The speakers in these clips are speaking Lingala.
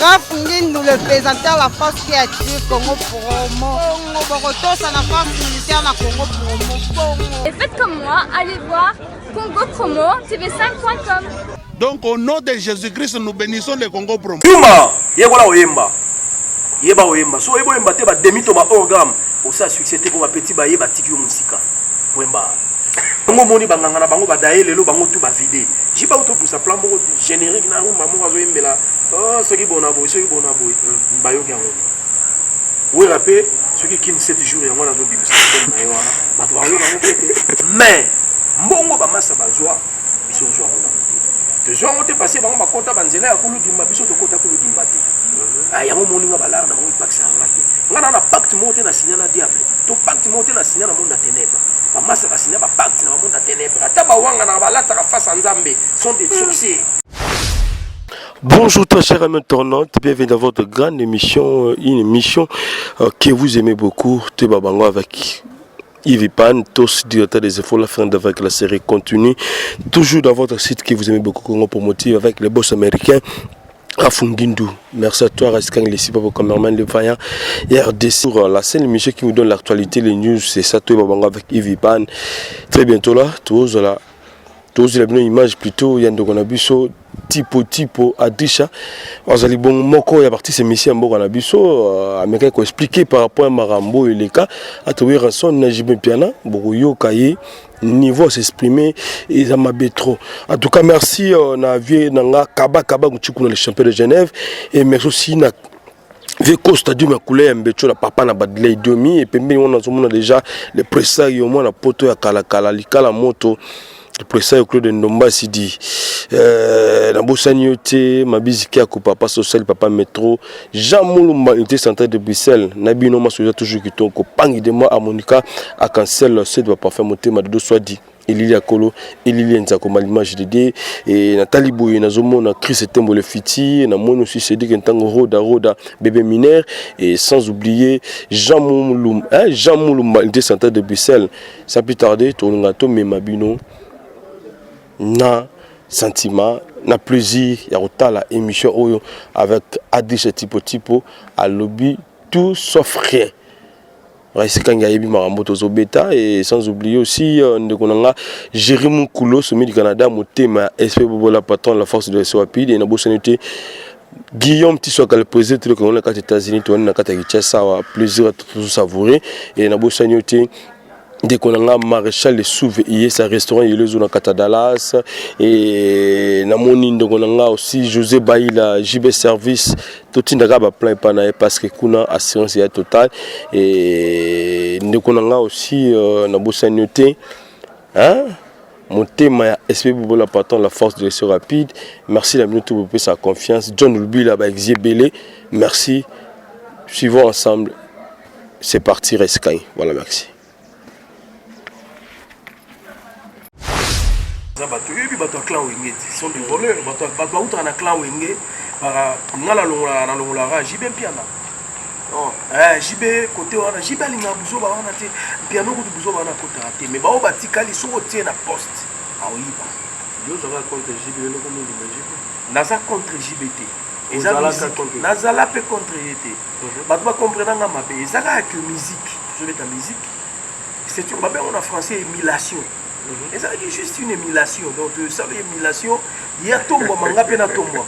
Raph Ngindu, le présentateur la force qui a tué Congo Promo. Bogotos à la force militaire na Congo Promo. Et faites comme moi, allez voir Congo Promo, tv5.com. Donc au nom de Jésus-Christ, nous bénissons le Congo Promo. Yuma, yekola oyemba. Yeba oyemba. So yebo oyemba te ba demi to ba programme. Au sa succès te pour ba petit ba yeba tiki yo musika. Oyemba. Bango moni banganga na bango ba daye lelo bango tout ba vider. Jiba auto pour sa plan mo générique na rumba mo azo yembela. Oh, ce qui bon aboy, ce qui bon aboy. Mbayo ki ango. Oui rappé, ce qui kin 7 jours yango na zo bibisa na yo wana. Ba to bango bango pete. Mais mbongo ba massa ba joie. Biso joie ngona. De joie on te passé bango ba kota banzela ya kulu dimba biso to kota kulu dimba te. Ah yango moni nga balar na mo ipak sa ngate. Ngana na pacte monté na signer na diable. To pacte monté na signer na monde na ténèbres. Ba massa ba signer ba pacte na monde na ténèbres. Ata ba wanga na ba lata ka face nzambe sont des sorciers. Bonjour très chers amis internautes, bienvenue dans votre grande émission, une émission que vous aimez beaucoup, Tebabango avec Yves Pan, tous directeur des efforts, la fin avec la série continue, toujours dans votre site que vous aimez beaucoup, Congo Promotive avec les boss américains. Raph Ngindu, merci à toi, Raskan Lessi, Papa Cameraman, le Vaillant, RDC. Pour la seule émission qui vous donne l'actualité, les news, c'est ça, Tebabango avec Yves Pan. Très bientôt là, tous là. Tous les bonnes images plutôt yando konabiso tipo adisha wazali bon moko ya parti c'est monsieur moko konabiso ameka ko expliquer par rapport à marambo et les cas atowe ranson na jibe piana boyo kaye niveau s'exprimer et ça m'a trop. En tout cas merci na vie nanga kaba kuchikuna le champion de Genève et merci aussi na Veko stadium ya couleur mbecho la papa na badley domi et pembe on a déjà le pressa yo mo na poto ya kala likala moto. Pour ça, Claude Ndomba s'y dit Nabossaniote, Mabiziki à Papa Social, Papa Métro, Jean Moulumba, unité centrale de Bruxelles, Nabi Noma Soja, toujours qui tombe, Pangi de moi, Harmonica, à Cancel, c'est de parfait monter, Madodo soit dit. Elilia Kolo, Elilia Nzako Malima JDD, et Nathalie Bouye, Nazomo, na Chris Tembo le Fiti, Namon aussi c'est dit qu'un tango Roda, bébé mineur, et sans oublier Jean Moulumba, unité centrale de Bruxelles, sans plus tarder, Tournato, Memabino. Na sentiment, na plaisir, il y a la émission avec Adish tipo à lobby, tout sauf rien. C'est quand il y a eu Maramboto Zobeta et sans oublier aussi Jérémy Koulo, sommet du Canada, mon thème SP Bobola patron la force de la rapide et na sanité. Guillaume Tissoka le président de l'Économie des États-Unis, tu as plaisir à tout savourer et na sanité. Dès qu'on a maréchal de Souve, il y a sa restaurant, il y a le zone à Dallas et Namoni donc on a aussi José Baïla, JB Service, tout le monde a plein panaï parce que kuna assurance est totale et donc on a aussi Nabossanioté, hein, mon thème est SP Bobola patron la force de l'essai rapide. Merci la minute pour sa confiance. John Ulbi là avec Zébélé, merci. Suivons ensemble. C'est parti Rescaille. Voilà, merci. Bato clan wenge sont des voleurs bato outra na clan wenge para ngala na longola jibe piana jibe côté wana jibe linga buzo ba wana te piano ko buzo ba na kota te mais ba o batikali so tie na poste aoyiba yo za contre jibe le comme de jibe naza contre JBT nazala pe contre yete bato ba comprendre nga mabe ezaka que musique je vais ta musique c'est une babe on a français émulation. C'est juste une émulation. Donc, ça veut émulation. Il y a ton moment, il y a ton moment.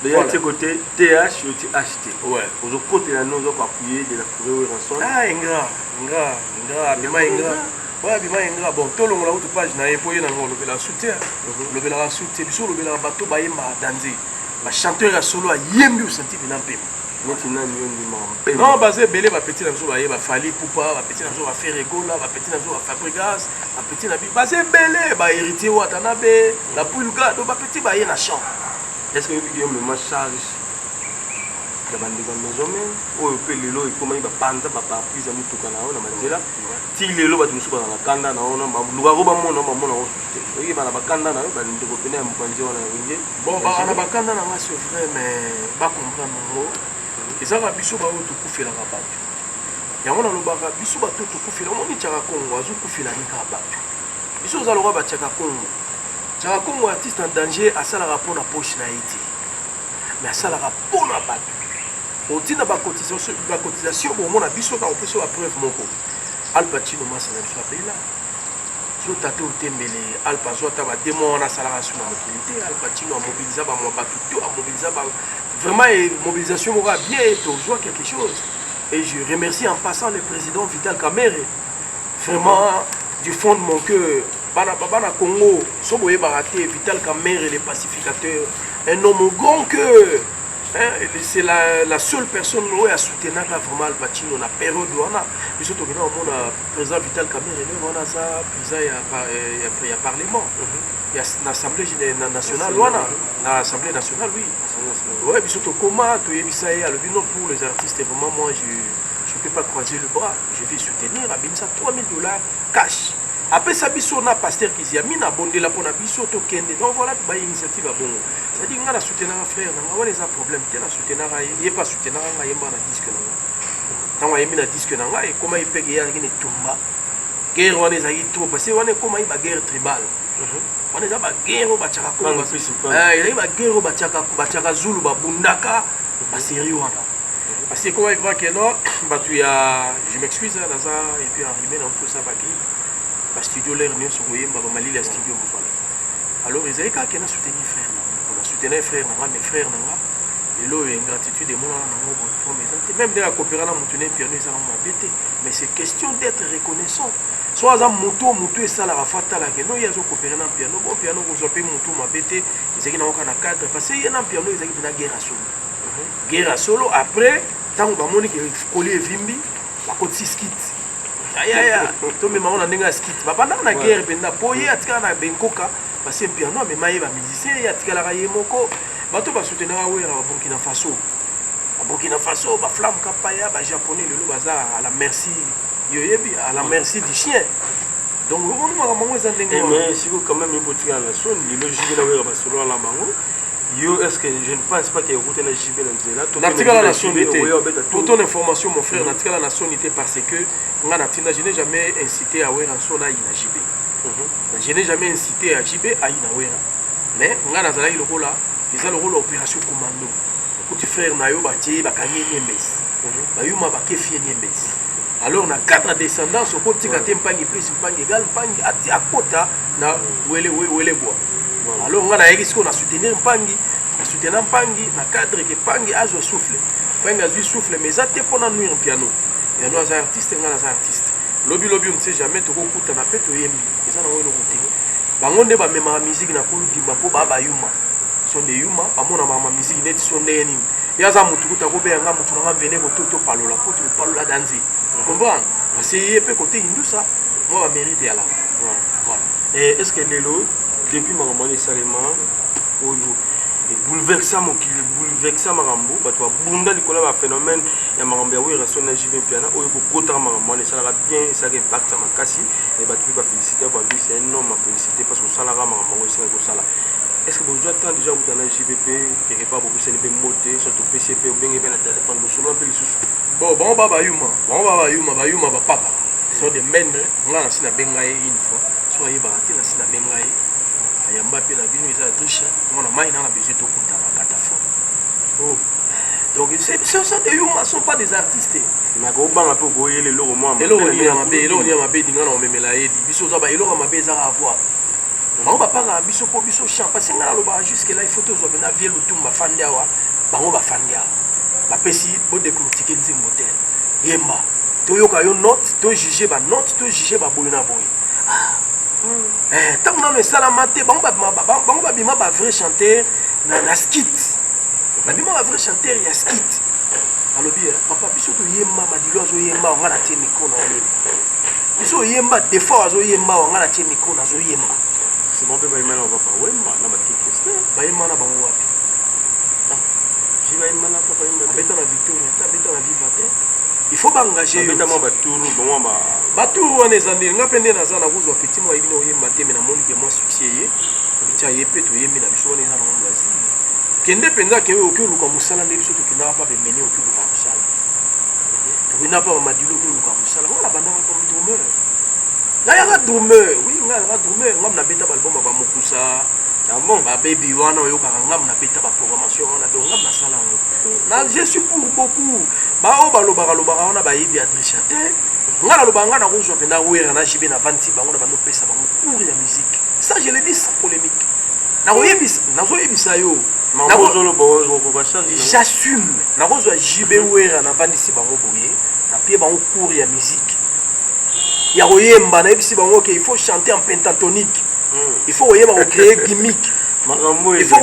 Il y a un côté TH et THT. Ouais. Aux côtés, nous avons appuyé de la forêt rançon. Ah, ingrat. Ouais, bima ingrat. Bon, tout le monde a une page, n'a pas eu le soutien. Le bel soutien, le bel bateau, il y a un chanteur à solo, il y a un senti de l'empire. Non, basé belé va petit nazo va fali poupa va petit nazo va faire rigola va petit nazo va fabrigas va petit nabi basé belé va hériter ou atanabe la poulga do va petit va y na champ. Est-ce que vous me ma charge de bande comme maison mais o pe lelo et comment il va panza papa puis à mutuka na ona manzela ti lelo ba tumusuba na kanda na ona luga go ba mona o suste et ba na bakanda na ba ndiko pena mpanzi wana winge bon ba na bakanda na c'est vrai mais pas comprendre mo ezaka biso ba oto kufela ka bato yango na lobaka biso ba to kufela mo ni tshaka Kongo azu kufela ni ka bato biso za loba ba tshaka Kongo artiste en danger à ça la rapport na poche na iti mais ça la rapport à bateau. On dit na ba cotisation bon mon abisso ka opération la preuve moko. Al Pacino ma ça ne pays là. So tato tembele Al Pacino ta ba démon na salaire sur la mobilité Al Pacino a mobilisé ba moi bateau a mobilisé ba vraiment mobilisation aura bien pour jouer quelque chose. Et je remercie en passant le président Vital Kamerhe. Vraiment du fond de mon cœur. Bana Congo, Soboye Baraté, Vital Kamerhe, les pacificateurs, un homme au grand cœur. C'est la seule personne qui a soutenu vraiment Al Pacino dans la période où on a. Mais surtout que nous avons le président Vital Kamerhe, on a ça, il y a Parlement. Il y a l'Assemblée nationale, l'Assemblée nationale, oui. Oui, mais surtout comment tu es le bilan pour les artistes, vraiment moi je ne peux pas croiser le bras. Je vais soutenir à Binsa $3 000 cash. Après ça, on a pasteur qui a mis un bon délai pour Nabiso Tokende. Donc voilà, il y a une initiative à bon. C'est-à-dire qu'on a soutenu un frère, on a des problèmes. Il n'y a pas soutenu un disque. Quand on a mis un disque, et comment il peut gagner une tomba. Guerre, on est trop parce qu'on est comme une guerre tribale. On est à guerre au Bachako. Il y a une guerre au Bachaka Zulu, Bundaka, Basiri. Parce que comment il va que non, je m'excuse, et puis arrivé dans tout ça, le studio l'air mieux sur le Mali, le studio. Alors, ils avaient qu'à soutenir frère. On a soutenu frère, mes frères. Et là, il y a une gratitude de moi. Même de la coopération, on a piano, mais c'est question d'être reconnaissant. Soit un moto et ça, la rafata, la gueule, il y a un coopéré dans le piano. Bon, piano, vous avez moto, ma bête, ils ont un cadre. Parce qu'il y a un piano, ils ont une guerre à solo. Guerre à solo, après, tant que vous avez collé Vimbi, la côte 6 kits. To me maona ndenge skit babanda na guerre benda poye atika na benkoka parce que piano mais maïba musicien ya tika la raye moko bato ba soutenir awera ba Burkina Faso ba flamme kapaya ba japonais le bazar à la merci yoyebi à la merci du chien donc on m'a mango za ndenge mais si vous quand même une boutique à la zone le logique là wera ba solo la mango yo est-ce que je ne pense pas qu'il y a beaucoup de JB dans là la nationalité pour ton information mon frère la nationalité parce que je n'ai jamais incité à voir un son à JB je n'ai jamais incité à JB à Inawera mais on a le rôle là ils ont le rôle opération commando petit frère nayo batie bakanye nyembes bayuma bakefi nyembes alors on a 4 descendants au côté katé mpangi plus mpangi égal mpangi ati akota na wele bois. Alors on a dit qu'on a soutenu Mpangi, on a soutenu Mpangi, na cadre que Mpangi a joué souffle. Mpangi a joué souffle, mais ça t'es pendant nuit en piano. Il y a nos artistes, on a des artistes. Lobby on ne sait jamais tu recoutes na pète au yemi. Et ça on a eu le côté. Bango ne ba même la musique na kulu dimba po ba yuma. Son de yuma, amona ma musique net son de yeni. Ya za mutu kuta ko be nga mutu na venir ko toto palo la poto palo la danser. Vous comprenez? Parce que il peut côté hindu ça, moi va mériter à la. Voilà. Et est-ce que Lelo depuis ma maman salement et bouleversa marambo bato bunda likola ba phénomène ya marambo ya wera sona jibe piana oyo ko kota marambo ne sala bien ça impact ça makasi et bato ba féliciter ba bi c'est un homme à féliciter parce que sala marambo c'est ko sala est-ce que vous attendez déjà vous dans JBP quelque part pour que c'est le moté surtout PCP ou bien na téléphone vous solo un peu lisusu bon baba yuma ba papa sont des mènes on a sina benga une fois soit yeba ti na sina benga yamba pe la bino isa triche on a maïna na besoin de kuta na katafo oh donc c'est ça des yuma sont pas des artistes na ko banga pe ko yele lo mo ma elo ni mabe dinga na omemela yedi biso za ba elo mabe za avoir on va pas na biso po biso chant parce que ngala lo ba jusque là il faut toujours na vie le tumba fandia wa bango ba fandia ba pesi bo décortiquer nzimbo tel yemba to yoka yo note to juger ba note to juger ba boyina boy tant que nous sommes en bima ba vrai chanteur na skit ba bima ba vrai chanteur ya skit alobi papa biso to yemba madilo zo yemba on a tie micro na ole biso yemba des fois zo yemba on a tie micro na zo yemba c'est bon pe ba yemba na papa wemba na ba kikiste ba yemba na bango wapi jiba yemba na papa yemba beta na Victoria ta beta na Vivante il faut engager notamment baturu bon ba baturu wana ezandi nga pende na zana kuzwa petit moi ibino oyemba te mais na moni que moi succès ye bitia yepe to yembi na biso wana ezana ngo wazi kende penza ke okuluka musala ne biso to kenda pa be mene okuluka musala to ina pa madilo okuluka musala wala bandanga comme drummer là ya drummer oui nga drummer ngam na beta album ba mokusa Ah bon? Bah baby wana yo karangam na beta ba programmation wana donc ngam na sala ngo. Na je suis pour beaucoup. Ba o ba lobaka wana ba yebi adressate. Ngala lobanga na kozwa pena wera na jibe na 20 bango na bano pesa bango cours ya musique. Ça je le dis sans polémique. Na zo yebisa yo. Na kozolo ba charge. J'assume. Na kozwa jibe wera na 20 bango boye. Na pie bango cours ya musique. Ya oyemba na yebisi bango que il faut chanter en pentatonique. Il faut créer gimmick. Il faut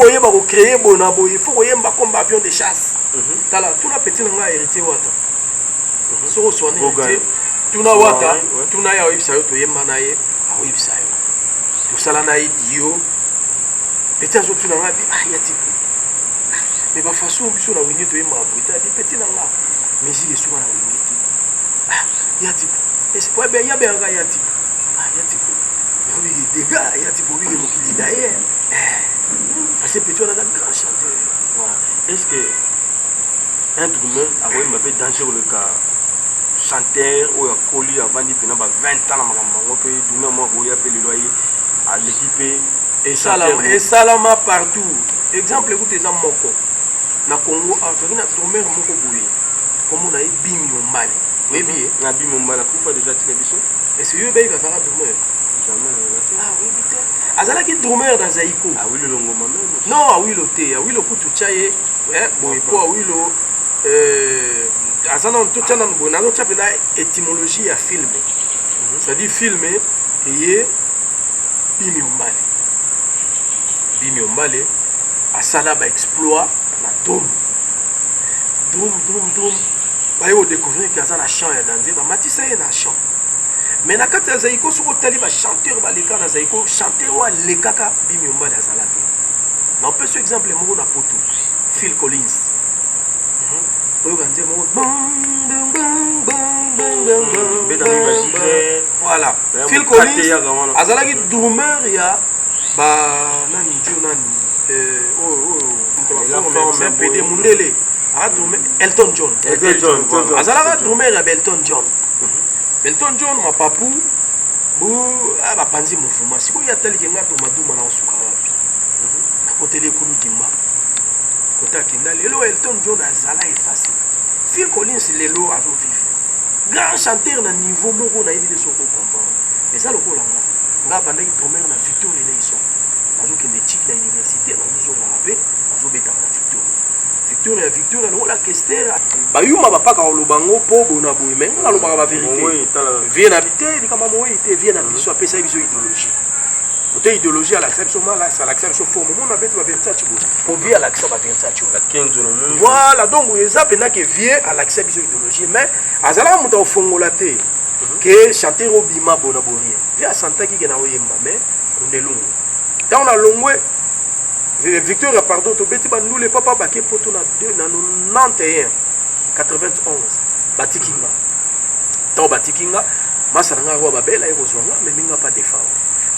créer bonabo. Il faut comme avion de chasse. Tala, tout la petite n'a hérité wata. So so hérité. Tout na wata, tout na ya ibisa yo to yemba na ye, a ibisa yo. Tout ça là na idio. Petit azo tout na bi ah ya tipo. Mais ba façon biso na wingi to yemba buita di petit na nga. Mais il est souvent na wingi. Ah, ya tipo. Et c'est pas bien ya bien ya tipo. Ah ya tipo. Oui, des gars, il y a des bruits qui d'ailleurs. Parce que petit on a un grand chanteur. Est-ce que un drummer a fait dangereux le cas chanteur ou un colis avant de venir 20 ans on peut drummer moi vous appelé le loyer à l'équipe et salama partout. Exemple écoutez ça moko. Na Congo avec na drummer moko boye. Comme on a bimi au Mali. Oui bien. Na bimi au Mali pour déjà télévision. Et c'est eux ben va faire drummer. Ah oui, putain. Azala qui drummer dans Zaïko. Ah oui, le Longoma même. Non, ah oui, l'oté. Ah oui, le Kutu Tchaye. Bon, et quoi, oui, le. Azana, tout ça, on a notre étymologie à filmer. C'est-à-dire filmer et Bimi Ombale. Bimi Ombale. Asala, bah, exploit la dôme. Dôme. Bah, il faut découvrir qu'il y a un chant à danser. Bah, Matissa, il y a un chant. Mais na kati ya Zaïko soko tali ba chanteur ba leka na Zaïko chanteur wa lekaka bimi ombali azalate. Na peut ce exemple moko na poto Phil Collins. Oyo ganze moko voilà. Phil Collins azalaki drummer ya ba nani Joe nani c'est PD Mundele. Ah drummer Elton John. Azalaka drummer ya Elton John. Elton John ma papu bu aba panzi mouvement siko ya tali kenga to maduma na osuka wapi na kotele kulu dimba kota kinda lelo Elton John azala effacé Phil Collins lelo azo vivre grand chanteur na niveau moko na yebile soko comprendre mais ça lokola nga banda ki drummer na Victor Eleison azo kende chic na université na zo rapper azo beta na Victor na la question ba yuma ba paka lobango po bona boye mais na lobaka ba vérité vient habiter kama moye te vient na biso apesa biso idéologie côté idéologie à l'acception là ça l'acception forme mon abet ba vérité tu pour vient à l'acception ba vérité tu la 15 no voilà donc eza pena que vient à l'acception idéologie mais azala muta fongola te que chanter obima bona borie vient santa ki na oyemba mais on est long tant on a longwe Victor pardon to beti ba nous les papa baké poto na 91 91 batikinga tant batikinga masaranga ro ba bela erozonga mais minga pas défend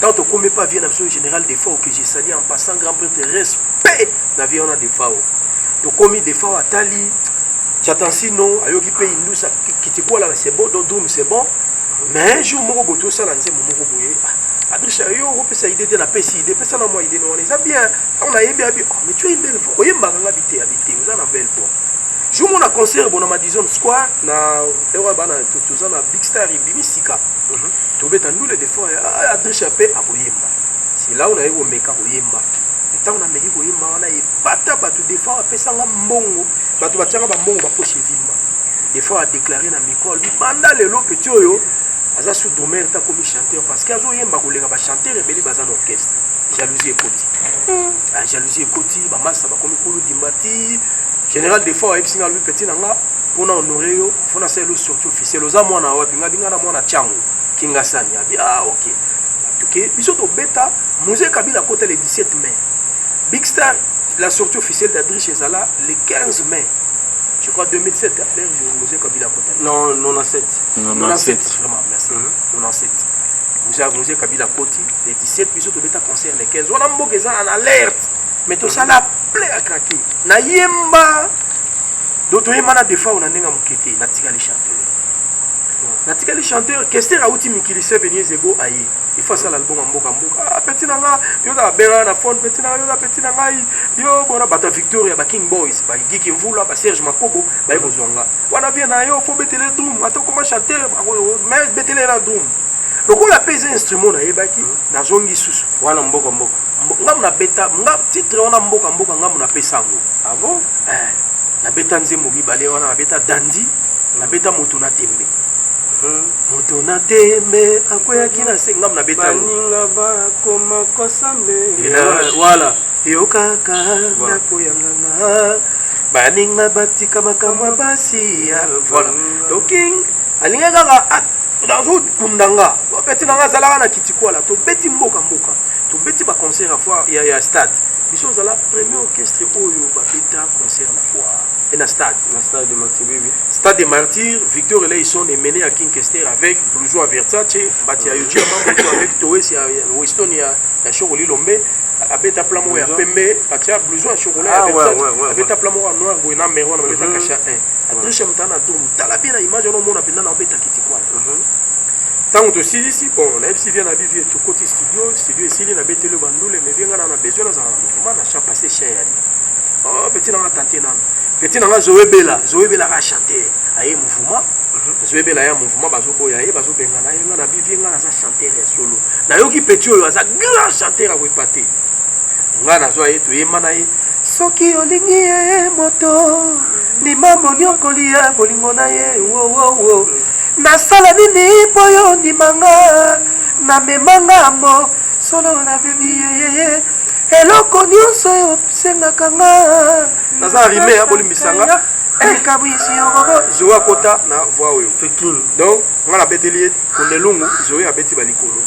tant to comme pas vient absolu général défend que j'ai sali en passant grand prêtre respect na vie on a défend to comme défend atali Tchatensino ayoki pe indusa kitiko là c'est bon dodum c'est bon mais un jour moko boto sala nze moko boye Adrissa yo opesa idée de la pesi idée pesa na moi idée non ça bien on a yembi abi mais tu es une belle fois oyemba nga habiter vous en avez belle fois je mon concert bon na Madison Square na ewa bana tout na Big Star bimisika to beta ndule des fois Adrissa pe aboyemba c'est là on a eu meka oyemba et tant on a meki oyemba on a epata batu des fois pesa nga mbongo batu batianga ba mbongo ba poche vimba des fois a déclaré na micro lui banda lelo petit oyo aza sous domaine ta comme chanteur parce que azo yemba kolega ba chanteur rebeli baza na orchestre jalousie ekoti jalousie ekoti ba massa ba komi kulu dimbati général des fois ebsinga lui petit nanga pona honorer yo fona c'est le sortie officiel oza mwana wa binga na mwana chango kinga sani abi OK OK biso to beta musée Kabila côté le 17 mai Big Star la sortie officielle d'Adrissa Ezala le 15 mai je crois 2007, après je musée Kabila Kota. Non, 97. 97, vraiment, merci. 97. Musée Kabila Koti, les 17, puis surtout bêta concert les 15. On a un mot qui est en alerte, mais tout ça la plaît à craquer. Na yemba, d'autres yemba na des fois on a n'enga mukete, na tika les chanteurs. natika les chanteurs Kester auti mikili se venir zego aye il faut ça l'album mboka ah petit nanga yo da bera na fond petit nanga yo da petit nanga yo bona bata Victoria ba King Boys ba Giki Mvula ba Serge Makobo ba yebo zwanga wana vient na yo faut betele drum ato comment chanter mais betele la drum donc on appelle un instrument na yebaki na zongi susu wana mboka ngam na beta ngam titre wana mboka ngam na pesango ah bon na beta nzembo mibale wana na beta dandi na beta moto na tembe moto na tembe akoyaki na se ngam na beta baninga bakoma kosambe voilà yo kaka nakoyanganga baninga batika makambo basi voilà donc alinga kaka dazo kundanga beti nanga zalaka na kitikola to beti mboka to beti ba concert à fois ya stade biso zala premier orchestre oyo ba beta concert la fois et na stade de Martyr stade de Martyr Victor et ils sont mené à King Kester avec Blouson Versace bati ya youtube mambo avec Toes ya Weston ya Choroli Lombe a beta plamo ya pembe bati ya Blouson chocolat ya Versace a beta plamo ya noir boina mero na beta kacha 1 adresha mtana dum tala bien image on mona penda na beta kitikola tant que si ici bon la FC vient à vivre tout côté studio ici na betelo bandule mais vient na besoin na mouvement na chapa passer cher oh petit na tenter nan petit na Zoé Bella a chanter aye mouvement Zoé Bella ya mouvement bazo boya ye bazo benga na yenga na vivre na za chanter ya solo na yoki petit oyo za grand chanter a wepate nga na zo aye to yema na ye soki olingi ye moto ni mambo nyokolia bolingo na ye wo nasala nini po yo ndimanga namemanga mo solo na bebi ye eloko nyonso yo sengaka nga naza rime ya bolimbisanga ekabwisi yoko zoa kota na voix oyo donc nga na beteli konelungu zoe abeti balikolo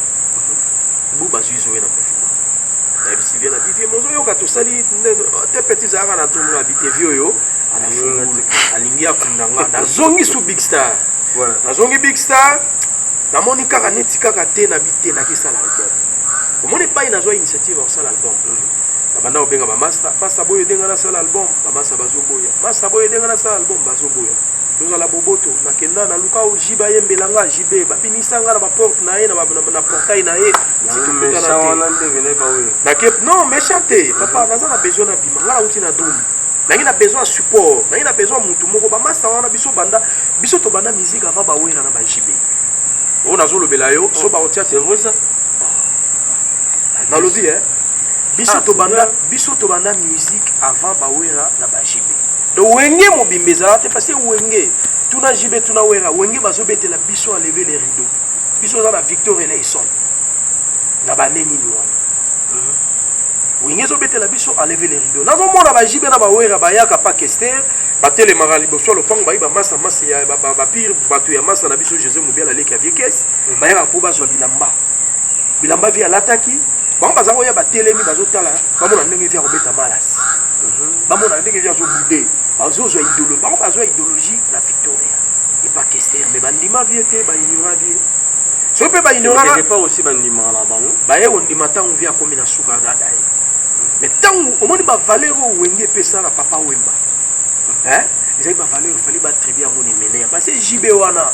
bu bazwi zoe na mouvement na bisi vient na bivie mozo yoka tosali te petit zaka na tonga bite vie oyo alingi akundanga na zongi su big star voilà nazongi big star namoni kaka neti kaka te na bite na kisala album omoni pai na zo initiative au sala album na banda obenga ba master boy denga na sala album ba master bazoboya master boy denga na sala album bazoboya toza la boboto na kenda na luka o jiba yembelanga jibe ba binisanga na ba porte na ye na portail na ye mais ça on a devenu pas oui na kep non mais chanter papa naza na besoin na bima ngala uti na drum nangi na besoin de support nangi na besoin mutu moko ba master wana biso to banda musique avant ba wena na ba jibe on a zolo bela yo so ba otia c'est vrai ça na lodi biso to banda musique avant ba wena na ba jibe do wenge mo bimbeza te parce que wenge tuna jibe tuna wera wenge bazo betela biso a lever les rideaux biso za na Victor et Leison na ba neni ni wana Wingezo bete la biso enlever les rideaux. Nazo mona ba jibe na ba wera ba yaka pa Kester, ba tele marali bo so le pang ba iba massa ya ba pire batu ya massa na biso José Mobia la leki avec caisse. Ba yaka po ba zo bilamba. Bilamba via l'attaque. Ba ba zawo ya ba tele mi ba zo tala. Ba mona ndenge via robeta malas. Ba mona ndenge via zo boudé. Ba zo idéologie. Ba zo idéologie la Victoria. Et pas Kester mais bandima vie te ba ignora vie. So pe ba ignora pas aussi bandima la bango. Ba ye on dimata on via comme na suka na dai. Mais tant au monde ba valeur wenge pesa na papa wemba ils ba valeur fallait ba très bien mon mener parce que JB wana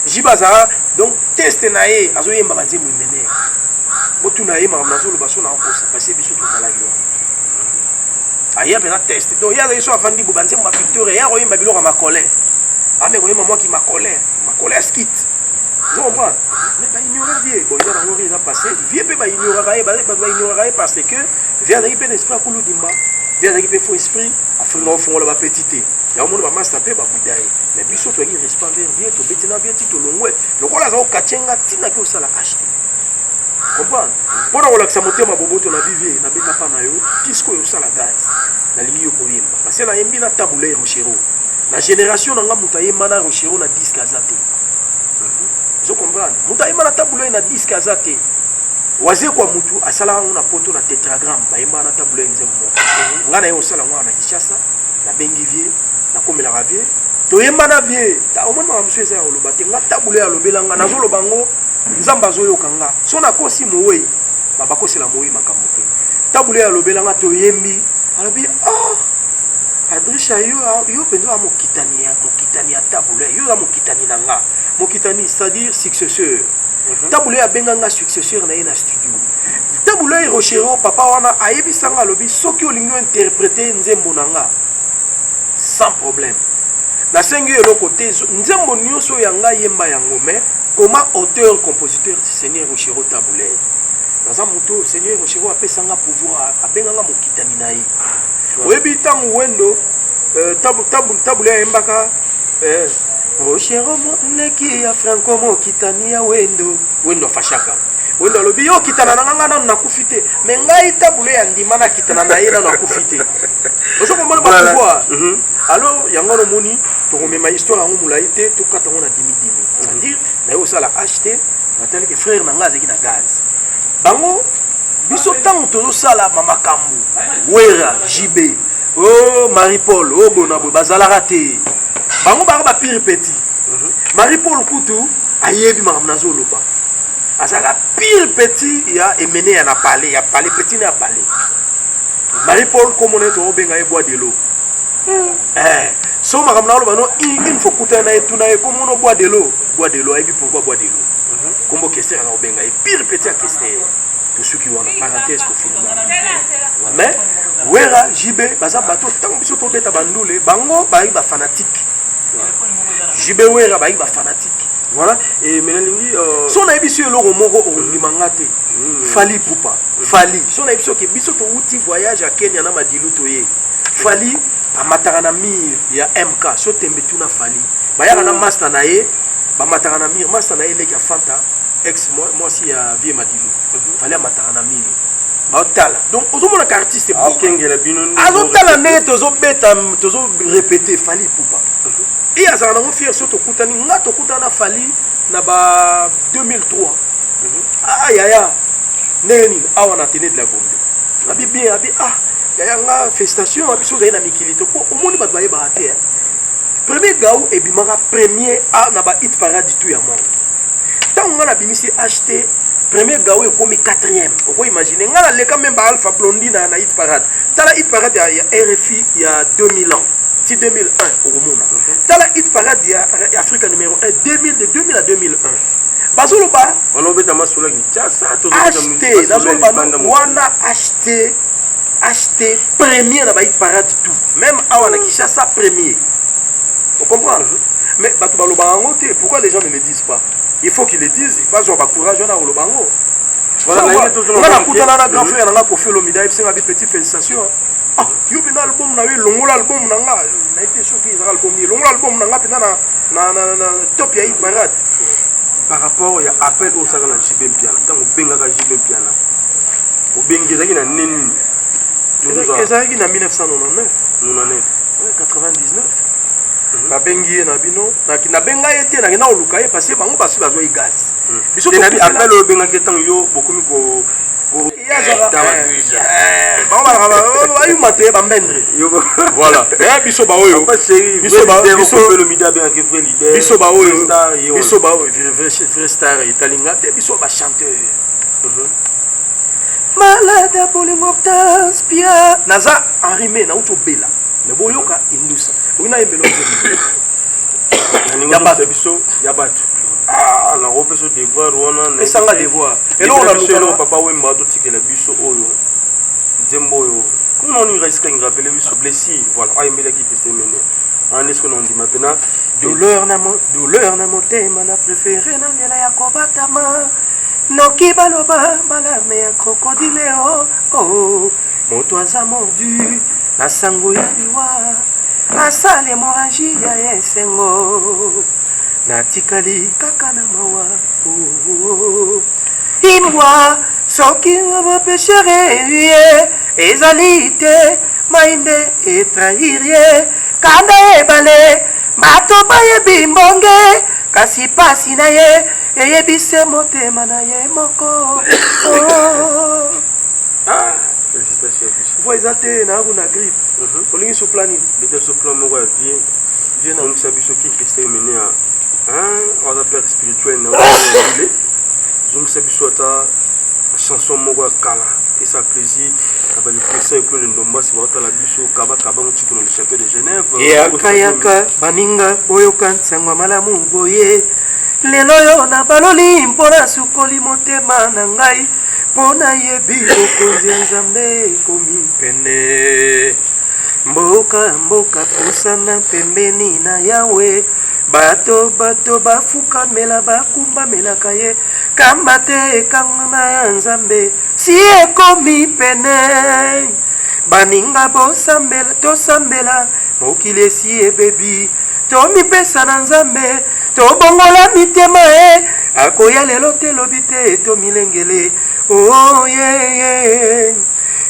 jibaza donc test nae azo yemba banze mo mener botu na yema mazo lo baso na ko parce que biso to zala yo aya pena test donc ya zo afandi bo banze mo Victor ya ko yemba biloko ma colère ame ko yemba moi qui ma colère skit vous comprenez mais ba ignorer vie bon ya na ngori na passé vie pe ba ignorer parce que vient d'arriver un esprit à Kouloudimba, vient d'arriver faux esprit à faire un fond la petite. Il y a un monde qui va master ba boudaye. Mais biso to ngi respect vers vie to betina vie to longwe. Le kola za okachenga tina ko sala kashite. Comprendre? Pona ko laksa motema boboto na bivie na beta pa na yo, kisko yo sala gaz. Na limi yo koyemba. Parce que na yembi na tabule rochero. La génération na nga mutayemba na rochero na 10 kazate. Vous comprenez? Mutayemba na tabule na 10 kazate. Waze kwa mutu asala na poto na tetragramme ba yemba na tableau nzembo ngana yo sala ngwa na Kinshasa na bengivier na komela ravier to yemba na vie ta omona ma monsieur za oloba te nga tableau ya lobelanga na zo lobango nzamba zo yokanga so na kosi mowe baba kosi la mowe makambo te tableau ya lobelanga to yembi alabi Adrisha yo penzo mokitani ya tableau yo za mokitani nanga mokitani, c'est-à-dire successeur. Taboulé a benganga successeur na na studio. Taboulé Rochero papa wana ayebi sanga lobi soki olingo interpréter nzembo nanga sans problème. Na sengi yo côté nzembo nyonso yanga yemba yango mais comment auteur compositeur Seigneur Rochero Taboulé. Dans un moto Seigneur Rochero apesanga pouvoir abenganga mokitani na ye. Oyebi tango wendo Taboulé yembaka Rochero leki ya Franco mokitani ya wendo fashaka. Wendo lobi yo kitana nanga na nakufite. Mais ngai Taboulé ya ndima na kitana na ye na nakufite. Oso komona ba pouvoir. Alors yango no moni to komema histoire yango mulaite to kata ngona dimi. C'est-à-dire na yo sala acheter na tel que frère nanga zeki na gaz. Bango biso tango to sala mama kambu. Wera JB. Oh Marie-Paul, oh Bonabo bazala raté. Bango ba pire petit. Marie-Paul Koutou ayebi makamnazo loba. Azala pile petit ya emene ya na parler, ya parler petit na parler. Marie-Paul comme on est au benga e bois de l'eau. So makamna loba no il faut kuta na etuna e comme on bois de l'eau et puis pourquoi bois de l'eau. Comme question na benga e pile petit à question. Pour ceux qui ont la parenthèse au film. Mais wera JB baza bato tango biso to beta bandule bango ba fanatique. JB wera ba fanatique. Voilà, et maintenant, son abisso est l'euro moro au limangate. Fali poupa, Fali. Son abisso qui biso to outil voyage à Kenya na madilutoye. Fali à Mataranamir, il y a MK, so tembetuna Fali. Bayara na master na ye, ba Mataranamir, master na ye le ka Fanta, ex moi si ya vie madilu. Fali à Mataranamir. Ba otala. Donc ozo mona ka artiste Ah kengela bino. Azotala ne tozo beta tozo répéter Fali poupa. Et à ça, on a fait surtout Koutani, on a tout Koutana Fali, na 2003. Ah, yaya, Néni, ah, on a tenu de la bombe. Abi bien, abi, ah, yaya, on a fait station, abi, sur la Mikilito, au monde, il va y avoir terre. Premier gaou, et bimara, premier, ah, na ba hit parade du tout, ya monde. Tant on a bimisi acheté, premier gaou, et comme quatrième. On peut imaginer, on a les quand même Alpha Blondie na hit parade. T'as la hit parade, il y a RFI, il y a 2000 ans. 2001 au monde. Dans la hit parade Africa numéro 1 de 2000 à 2001. Bazoloba on a obéta masula qui ça acheté on a acheté premier dans la hit parade tout. Même awana qui chasse ça premier. Vous comprenez? Mais Batubaloba pourquoi les gens ne le disent pas? Il faut qu'ils le disent, ils ont courage on a au bango. Voilà, on a grand frère on a Kofi Olomide, il a des petites félicitations. Ah, yo bina album na we longola album nanga na été choqué iz album ni longola album nanga pena na top ya hit parade par rapport ya appel au saka na JB Piana tant benga ka JB Piana o bengezaki na nini ezaki na 1999 99 na bengi na bino na benga ete na na oluka ye parce que bango basu bazo i gaz biso to appel o benga ke tant yo bokomi ko voilà biso ba oyo biso le media bien que vrai leader biso ba oyo vrai star italinga te biso ba chanteur malade pour les mortels pia naza arrimé na uto bela mais boyoka indusa ngina yembelo ya ba biso ya batu ah na repeso devoir wana na sanga devoir et là on a le papa wemba to tikela biso oyo Zembo yo comment on risque de rappeler biso blessé voilà ay mbela ki testemene en est-ce que on dit maintenant douleur na motema na préféré na ngela ya kobatama noki baloba balarme ya crocodile oh moto aza mordu na sango ya liwa asale hémorragie ya esengo natikali kaka na mawa imbwa soki va péchere ezali te mainde etrahirie kanda ebale bato bayebi mbonge kasi pasi na ye eyebise motema na ye moko félicitations voi eza te naakuna grippe olingi soplani bete soplan moko ya vie na ongisa biso ki kriste emene ya aza père spirituel na ile zongisa biso ata chanson moko ya kala esa plaisir aba le président Claude Ndombasi baotala biso kaba ngotiko na le château de Genève yakayaka baninga boyoka nsango malamu boye lelo yo na baloli mpona sukoli motema na ngai mpona yebi bokonzi ya nzambe komi pene mboka mboka pusana pembeni na yawe bato bafukamela bakumbamelaka ye kamba te ekangama ya nzambe si ekomi pene baninga tosambela mokili esi ebebi tomipesa na nzambe tobongola mitema akoya lelo te lobi te tomilengele oye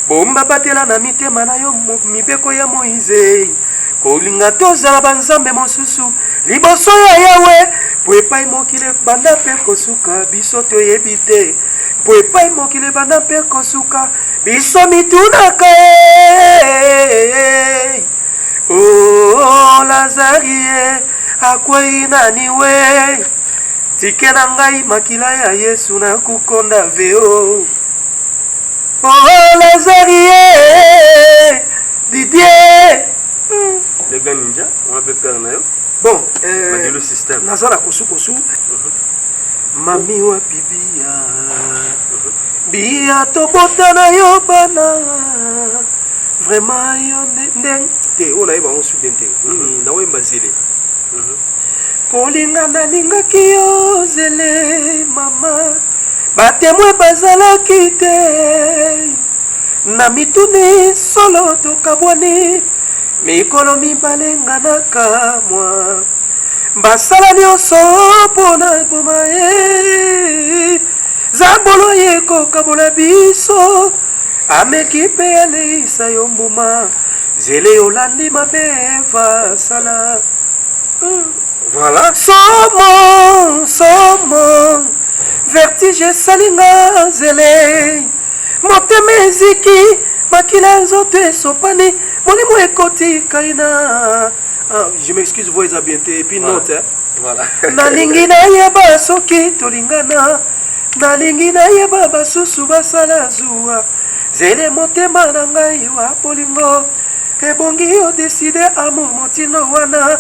bomba batela na mitema na yo mibeko ya Moïse kolinga tozala banzambe mosusu liboso ya yawe po epai mokili banda mpe kosuka biso toyebi te po epai mokili banda mpe kosuka biso mitunaka o Lazarie akwei nani we tike na ngai makila ya Yesu na kukonda veo o Lazarie Didier les gars ninja on va faire na yo bon le système nazala kosu mami wa bibia bia tobotana yo bana vraiment yo ndeng te ona yeba on souviens te na wemba zele kolinga nalingaki yo zele mama batemwe bazalaki te na mituni solo tokabwani mikolo mibale nga na kamwa basala nyonso mpona boma ye zambolo ye kokabola biso ameki mpe aleisa yo mbuma zele olandi mabe vasala voilà somo vertige esalinga zele motema eziki makila nzoto esopani molimo ekoti kaina je m'excuse voix à bien et puis note voilà nalingi nayeba soki tolingana nalingi nayeba basusu basala zuwa zele motema na ngai wa polingo ebongi odeside amour motino wana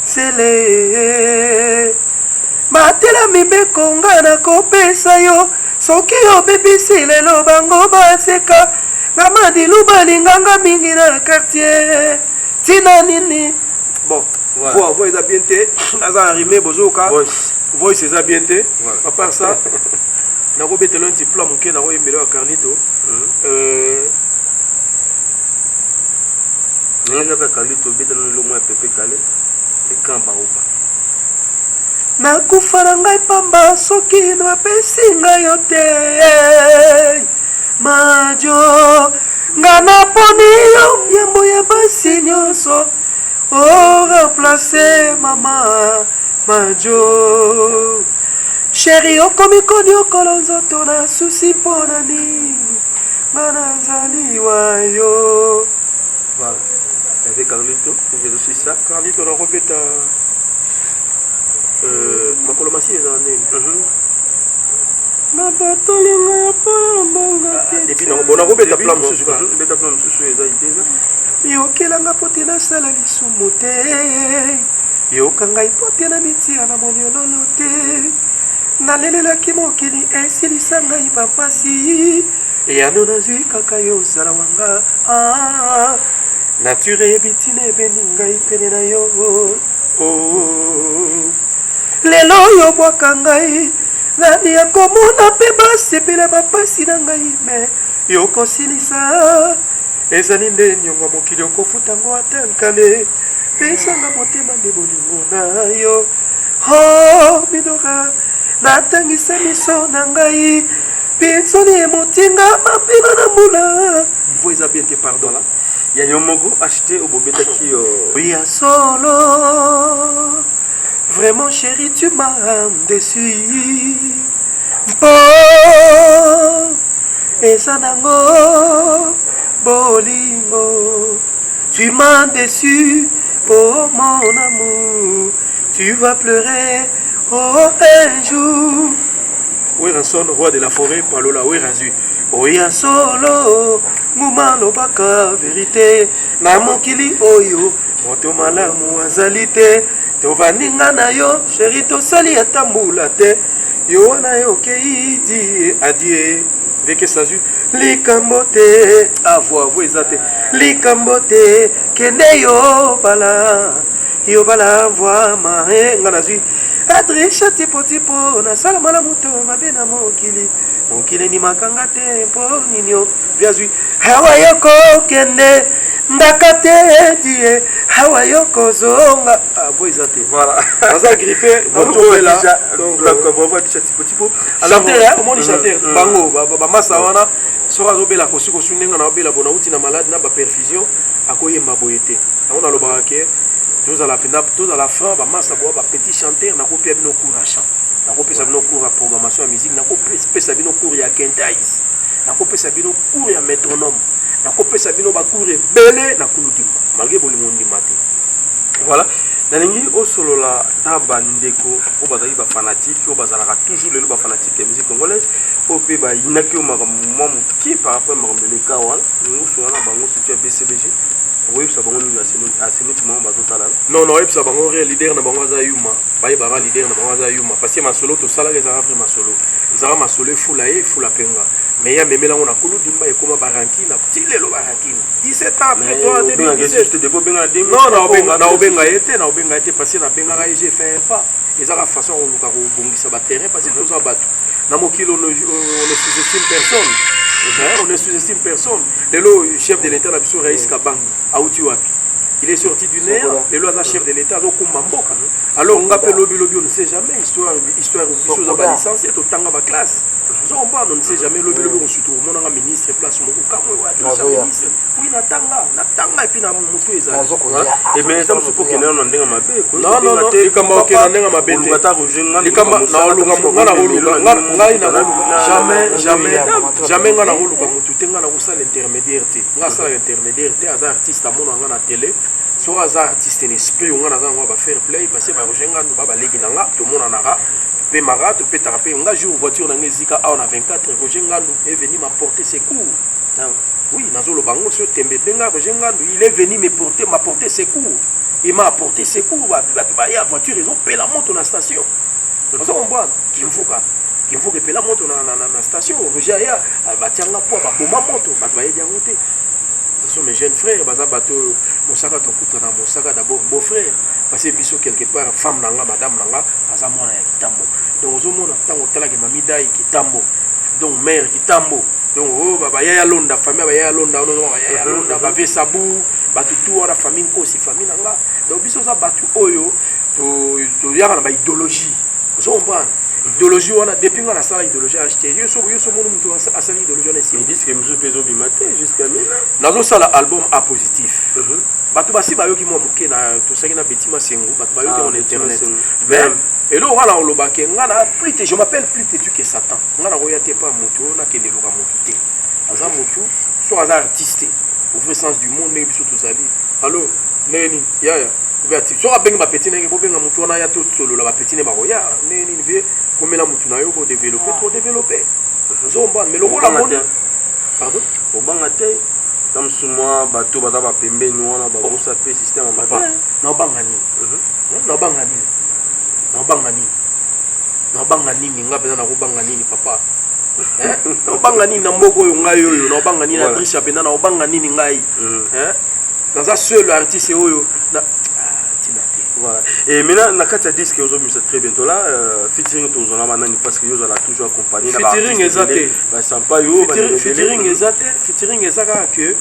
zele batela mibeko nga na kopesa yo soki obebisi lelo bango baseka nga madilu balinganga mingi na quartier tina nini bon voix eza bien te naza arime bozoka voice eza bien te à part ça nakobetela nti plan moke nakoyembela ya Carlito nanga Carlito betela lelo ya pepe kale ekamba oba nakufa na ngai pamba soki napesi ngai yo te majo nga naponi yo yambo ya basi nyonso o remplace mama majo sheri okomi koniokolo nzoto na susi mpona nini nga nazali wa yo voilà avec Carlito je le suis ça Carlito nakobeta makolo masi eza nini mabatolinga ya mpona mbonga epuis nakobeta plan mosusu beta plan mosusu eza iteza yokelanga mpo te nasala lisumu te yoka ngai mpo te na mitia na moniololo te nalelelaki mokili esilisa ngai bampasi eyano nazwi kaka yo ozala wanga nature ebitina ebeni ngai pene na yo lelo oyo bwaka ngai nani akomona mpe basepela bapasi na ngai me yokosilisa ezali nde niongo mokili okofutango ata nkale pesanga motema nde bolingo na yo bidora natangisa miso na ngai pinsoni emotinga mapina na mbula vo eza bien te pardon la ya yo moko acheté obobetaki yo oui à solo vraiment chérie tu m'as déçu mpo eza nango bolingo tu m'as déçu oh mon amour tu vas pleurer oh un jour Weranson roi de la forêt palola Weranzu oya solo nguma lobaka vérité na mokili oyo moto malamu azali te tovaninga na yo chéri tosali atambula te yo wana yo okei di adie veke sazu likambo te avo eza te likambo te kende yo bala voama nga nazwi adresha tipo nasala mala moto mabe na mokili ni makanga te mpo ninio viazwi hawa yoko kende ndaka te die hawa yoko zonga avo eza te voilà naza grippe natobela donc tipo chanteur omoni chanteur bango bamasa wana soki azobela kosi ndenge na obela bona uti na malade na baperfusion akoyemba boye te yango nalobaka ke tozala fin bamasa boa bapetit chanteur nakopia bino cours ya chant nakopesa bino cours ya programmation ya musique nakopesa bino cours ya quintais nakopesa bino cours ya métronome nakopesa bino bacours ebele na kuludimba malgré bolingo ndima te voilà nalingi osolola na bandeko oyo bazali bafanatique oyo bazalaka toujours lelo bafanatique ya musique congolaise oyo mpe bayinaki oyo makambo mwa moke par rapport ya makambo eleka wana nalingi osolola na bango surtout ya bcbg oyebisa bango nini aseneti mamo bazotala non oyebisa bango re leader na bango aza yuma bayebaka leader na bango aza yuma parce que masolo tosalaka ezalaka vrai masolo ezalaka masolo efula ye efula mpenga mais ya memelango na kuludimba ekoma baranki na ti lelo baranki 17 ans après toi 2017 non naobenga ye te parce que nabengaka ye j'ai fait un pas ezalaka façon koluka kobongisa baterrain parce que toza bato na mokili on ne sous-estime personne on ne sous-estime personne lelo chef de l'état na biso Raïs Kabang auti wapi il est sorti du néant lelo aza chef de l'état azokumba mboka alors nga mpe lobi on ne sait jamais histoire biso oza balicencié totanga baclasse ozomba on ne sait jamais lobi osutu omonanga ministre place moko kamwe wadisa ministre oui natanga epuis na motu ezali mais eza mosu mpo okende na ndenge mabe non likambo okende na ndenge mabe te likambo naoluka ngai jamais nga nakoluka motu te nga nakosala intermédiaire te nga asala intermédiaire te aza artiste amona nga na télé soki aza artiste na esprit onga naza yango bafaire play parce que baroger ngandu babaleki na nga tomonanaka topemaka topetaka mpe nga jour voiture na nga ezika awa na 24 roger ngandu est venu m'apporter secours oui nazoloba yango so tembe benga roger ngandu il est venu m'apporter secours il m'a apporté secours bato baya voiture ezopela moto na station ozo comprendre kimfuka epela moto na station roger aya batianga po baboma moto bato bayebi yango te ce sont mes jeunes frères baza bato mosaka tokutana mosaka d'abord beau frère parce que biso quelque part femme nanga madame nanga aza mwana ya kitambo donc ozomona ntango otalaki mamidai kitambo donc mère kitambo donc bayaya londa famille bayaya londa bave sabu bato tu wana famille nkosi famille nanga donc biso oza bato oyo toyaka na baidéologie ozokomprendre idéologie wana depuis nga nasala idéologie acheté yo somoni moto asali idéologie wana esi diske mosusu mpe ezobima te jusqu'à mina nazosala album a positif bato basi bayoki mwa moke na tosaki na betima sengo bato bayoki en internet eloko wana olobake nga na plite je m'appelle plus têtu que Satan nga nakoya te pa moto nakende eloka moto te aza moto so aza artiste au vrai sens du monde ndenge biso tozali alors neni yaya soki abengi bapeti ndenge bobenga motu wana ya tosolola bapeti nde bakoya ndenge nini vie komela motu na yo bodéveloppe trodéveloppe ozombana mais lokola moni pardon obanga te na mosusu mwa bato baza bapembeni wana bakosa mpe système amata naobanga nini nga mpenza nakobanga nini papa naobanga nini na mboka oyo ngai oyo naobanga nini na drisha mpenza naobanga nini ngai naza seul artiste oyo voilà. Et maintenant, na kati ya disque aujourd'hui c'est très bientôt là featuring tozona manani parce que yozala toujours accompagné na featuring ezate ba sampa yo featuring ezaka que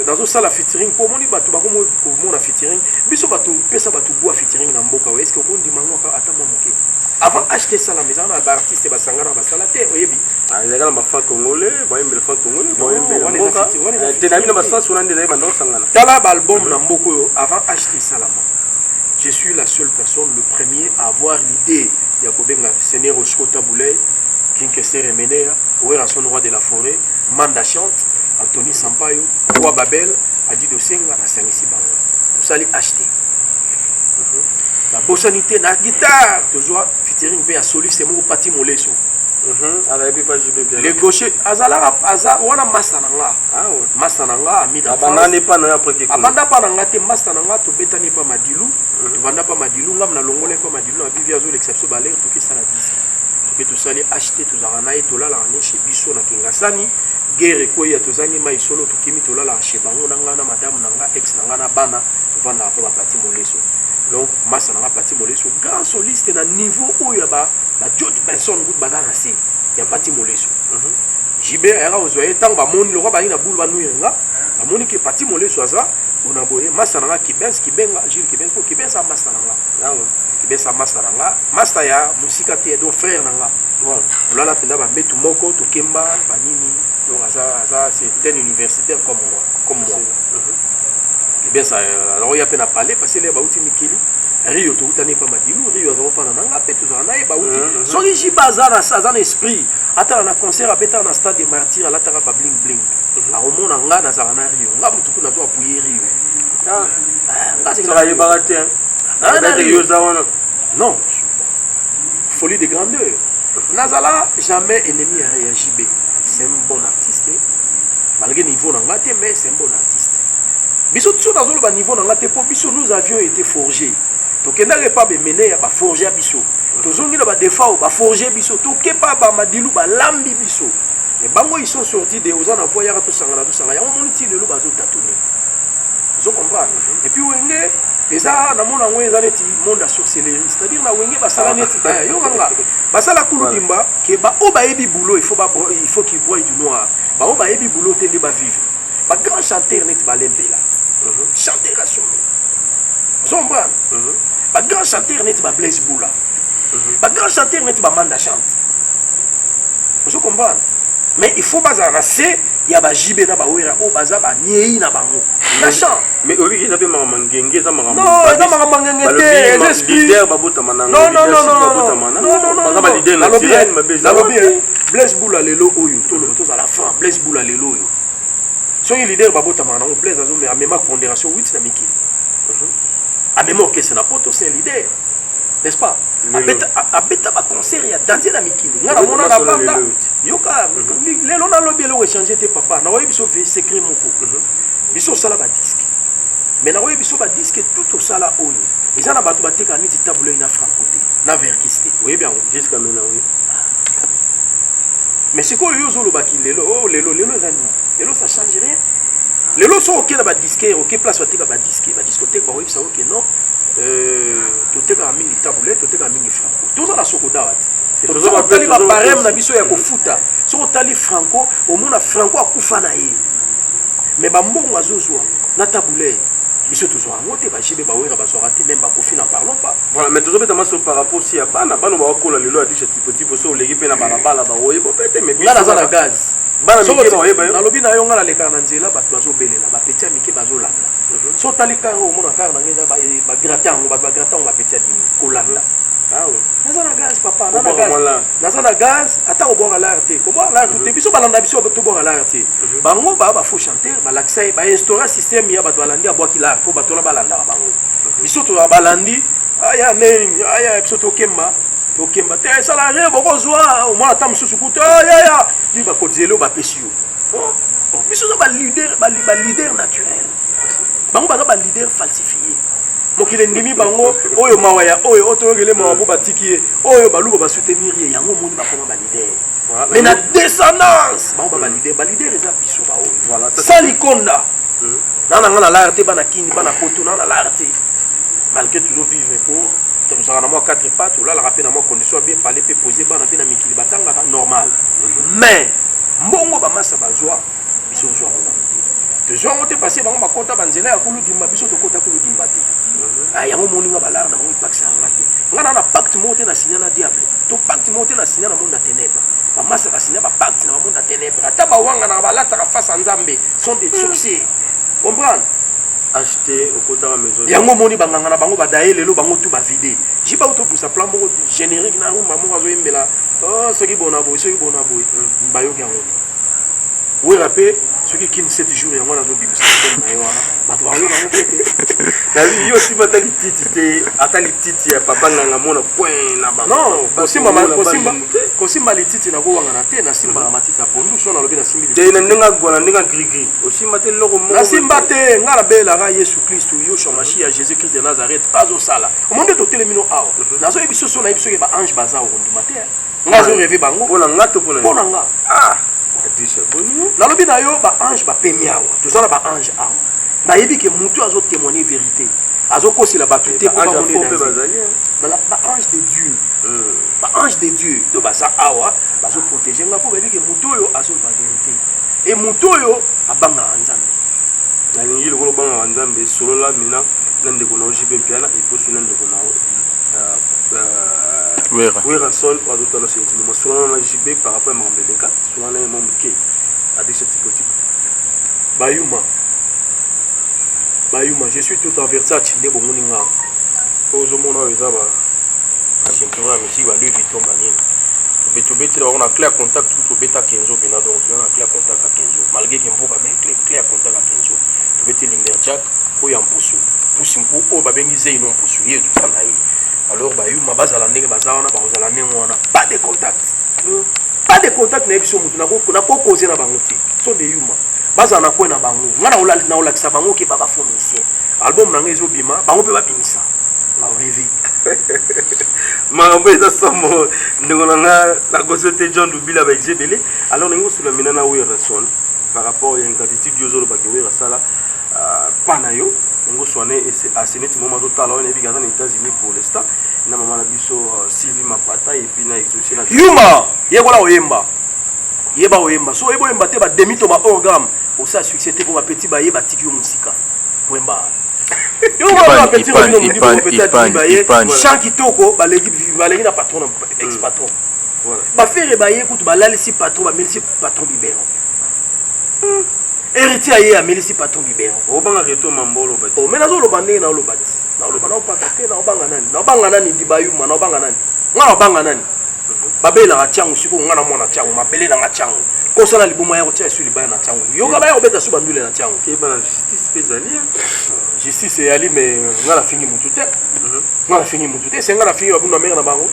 nazo sala featuring pour moni bato bakomo komona featuring biso bato pesa bato boa featuring na mboka est-ce que on dimango ata mo moke avant acheter ça la maison na ba artiste basangana basala te oyebi ezaka na bafa congolais boyembele fa congolais boyembele mboka tenami na basansi wana nde ba ndo sangana tala ba album na mboko yo avant acheter ça la je suis la seule personne, le premier à avoir l'idée. Yakobenga, Seigneur Oshkota Boulay, Kinkester Emenea, Ouerason Roi de la Forêt, Manda Chante, Anthony Sampaio, Roi Babel, Adi Dosenga, na Sanisi Bango. Vous allez acheter. La bossanité, la guitare, toujours, featuring, à soliste, c'est mon pati moleso. Les gauchers, wana masananga. Masananga, amida abanda pa nanga te masananga to betani pa madilu. To banda pa madilu ngam na longole pa madilu na bivia zo l'exception baler to ke sala disque. To ke to sali acheter to zarana et to la ne chez biso na kingasani. Guerre ko ya to zangi mai solo to kimi to la chez bango nanga na madame nanga ex nanga na bana to banda pa pati moleso. Donc masananga pati moleso grand soliste na niveau oyo ba George Benson good bazana si ya pati moleso. JB era ozoye tant ba moni le roi ba ina boule ba nuyenga ba moni ke pati moleso aza ona boye masananga kibenga Gilles kibenga ko kibenga masananga kibenga masananga master ya musika te do frère nanga bon là penda ba metu moko to kemba ba nini donc aza c'est un universitaire comme moi kibenga alors ya pena parler parce que les ba uti mikili Rio to utani pa madilu Rio azo pa nanga pe to zana e ba uti so li jibazana ça esprit ata na concert a beta na stade des martyrs la tara pa bling bling a omona nga na zana Rio nga mutu kuna zo apuyer Rio nga c'est travailler baraté non folie de grandeur Nazala jamais ennemi à JB c'est un bon artiste malgré niveau nanga te mais c'est un bon artiste biso tso na zo ba niveau nanga te po biso nous avions été forgés tokendaka pas mener ya ba forger biso tozongi na ba défaut ba forger biso tokepa ba madilu ba lambi biso et bango ils sont sortis de ozana voyara to sangana ya on ti lelo bazo tâtonner vous comprenez et puis wenge eza na mona ngwe eza neti monde à sorcellerie c'est-à-dire na wenge ba sala neti ba yo nganga ba sala kuludimba ke ba o ba ebi boulot il faut qu'il voie du noir ba o ba ebi boulot te ba vivre ba grand chanteur neti ba lembela chanteur à solo vous comprenez ba grand chanteur net ba Blaise Boula ba grand chanteur net ba Manda chante vous comprenez mais il faut baza na c'est ya ba JB na ba wera o baza ba nyei na bango na chant mais obi ki na pe mama ngenge za mama non za mama ngenge te les esprits leader ba bota mananga non baza ba leader na tirane mabeza lobby Blaise Boula lelo oyo to le to za la fin Blaise Boula lelo oyo so yi leader ba bota mananga Blaise azo mais a même pondération 8 na miki a même orchestre na poto c'est leader n'est-ce pas a beta ba concert ya danser na mikili ngana mona na banda yoka lelo na lobby le changer te papa na wayi biso secret moko biso sala ba disque mais na wayi biso ba disque tout au sala oyo ezana bato bateka niti tableau ina franco te na verkiste oui bien jusqu'à maintenant oui mais c'est quoi yo zolo baki lelo ezani lelo ça change rien lelo so ok na ba disque ok place bateka ba discothèque ba wayi biso ok non toteka mingi taboulet toteka mingi franco toza na sokoda wati toza tali ba barème na biso ya kofuta soko tali franco omona franco akufa na ye mais ba mbongo azozwa na taboulet biso tozwa ngo te ba jibe ba wera ba soka te même ba kofi na parlons pas voilà mais tozo beta maso par rapport si ya bana ba kola lelo a dit tipo so legi pe na balabala ba oye bo pete mais biso na gaz bana mike ba oyeba na lobi na yo ngala leka na nzela bato bazobelela ba petit mike bazolanda so tali kango omona kar na ngeza ba gratin ngo ba gratin ngo ba petit dimi kolanda ah ouais nazana gaz papa nazana gaz ata ko boka la RT ko boka la RT biso balanda biso to boka la RT bango ba faux chanteur ba l'accès ba instaurer système ya bato balandi aboki la ko bato la balanda bango biso to balandi aya ne aya biso to kemba te salarié boko zwa au moins tam susu kuta ya ni ba kodzelo ba pesio biso ba leader naturel bango ba leader falsifié mokile ndimi bango oyo mawaya oyo otongele mawabu batiki oyo baluba ba soutenir ye yango moni ba koma ba leader mais na descendance bango ba leader eza biso ba oyo voilà salikonda nana ngana la RT bana kini bana poto nana la RT malgré toujours vivre pour nous avons 4 pattes, là, la rappel dans ma condition bien parler, peut poser, bien na mikili batanga normal. Mais mbongo ba massa bazwa, biso zwa ngona. Te zwa ngote passer ba ngoma kota banzela ya kulu dimba biso to kota kulu dimba te. Ah yango moninga balar na mo impact sa ngate. Ngana na pacte monté na signer na diable. To pacte monté na signer na monde na ténèbres. Ba massa ba signer ba pacte na monde na ténèbres. Ata ba wanga na ba lata face à Nzambe sont des sorciers. Comprendre? acheter au côté de la maison. Yango moni banganga na bango badaye lelo bango tout ba vider. Jiba auto pour ça plan moko générique na rumba moko zo yembela. Oh soki bona boy, soki bona boy. Bayo yango. Oui, rappelez, ceux qui quittent 7 jours, il y a un autre bibis. Il y a aussi des petites, attends les petites, il y a pas de point là-bas. Non, aussi ma les petites, il y a un thé, na simba matita pondu, son alobi na simbi. Des n'enga gona n'enga gris. Aussi matin loro mo. Na simba te, nga la belle la Yesu Christ yo chamachi à Jésus Christ de Nazareth, pas au sala. Au monde de télémino awa. Na zo ebiso son na ebiso ke ba ange baza au ndi matin. Nga zo rêver bango. Pona ngato pona. Pona nga. Ah. Adisha boni. Na lobi na yo ba ange ba pemi awa. To zona ba ange awa. Na yebi ke mutu azo témoigner vérité. Azo kosi la batute pour pas monter dans ba ange de Dieu. Ba ange de Dieu. Do ba sa awa, ba zo protéger nga pour yebi ke mutu yo azo ba vérité. Et mutu yo abanga nzambe. Na lingi lokolo banga nzambe solo la mina nande kona ojibe piana et pour nande kona wera sol kwa d'autres là c'est mais solo na jibe par rapport à Mambeleka solo na momke avec ce type Bayuma, je suis tout en Versace, ne bon moninga. Ozo mona ezaba. Ceinture ya misi ba Louis Vuitton banini. Betobeti là on a clair contact tout beta 15 bena donc on a clair contact à 15 malgré qu'il faut pas bien clair contact à 15 tobeti Limberjack oyo ampusu. Pusi mpu o ba bengi ze ino mpusu ye tout ça naï. Alors Bayuma bazala ndenge bazala ba ozala ndenge wana pas de contact. Pas de contact na biso mutu na ko causer na bango ti. So de yuma. Baza na kwena bango ngana na olakisa bango ke baba fournisseur album na ngezo bima bango pe babimisa la rêve Marambo est ensemble ndongo na gosote John Dubila ba exebele alors ngo sula minana Werason par rapport à une quantité d'yozolo ba gewera sala pana yo ngo soane à ce moment total on est bien dans les États-Unis pour l'instant na maman na biso Sylvie Mapata et puis na exaucé na yuma yekola oyemba yeba oyemba so yebo yemba te ba demi to ba orgam au ça succès te pour ba petit ba yeba tiki yo musika poemba yo ba petit ba no mudi ko peut-être ba ye chant kitoko ba legi na patron ex patron voilà ba faire ba ye kutu ba lali si patron ba melisi patron bibero héritier aye amelisi patron bibero o banga reto mambolo ba o mena zo lo bande na lo bati na lo bana o pa te na obanga nani di ba yuma na obanga nani nga obanga nani babela ga tsangu siko ngana mona tsangu mabele na tsangu ko sala libuma ya ko tsa suli ba na tsangu yoga ba ya obeta suba ndule na tsangu ke ba justice pesalia justice et ali mais ngana fingi mutu te ngana fingi mutu te senga na fingi babunda mera na bango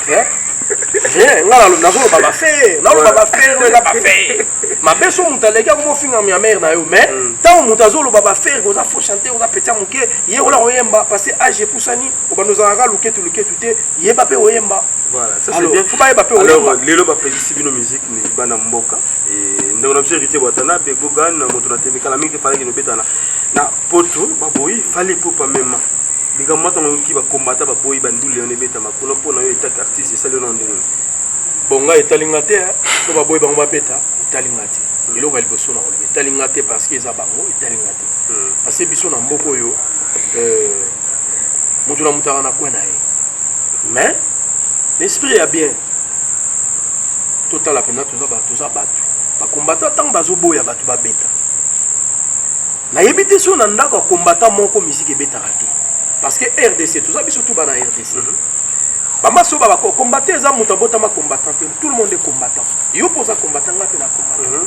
ngana lo nazo baba fe na lo baba fe no la ba fe mabeso mutalega ko mo finga mi mère na yo mais tant mutazo lo baba fe ko za fo chanter ko za petia muke ye ola oyemba parce age poussani ko ba nous ara luketu te ye ba pe oyemba. Voilà, ça c'est bien. Faut pas y aller. Alors, les lois précis civil musique ni bana mboka et nous avons hérité watana be gogan moto na temika la mingi fallait que nous betana na poto baboyi fallait pour pas même biga mata ngoki ba combattre baboyi bandule on beta makolo pona yo état artiste c'est ça le nom de bonga etalingate so baboyi bango ba beta etalingate eloko liboso na olebe etalingate parce que eza bango etalingate parce que biso na mboko yo moto na mutaka na kwena ye mais l'esprit est bien. Total la peine tout ça battu. Ba combattant tant bazo boya batu ba beta. Na yebite so na ndako combattant moko musique beta raté. Parce que RDC tout ça biso tout ba na RDC. Ba maso ba combattre za mutabota ma combattant tout le monde est combattant. Yo posa combattant nga pe na combattant.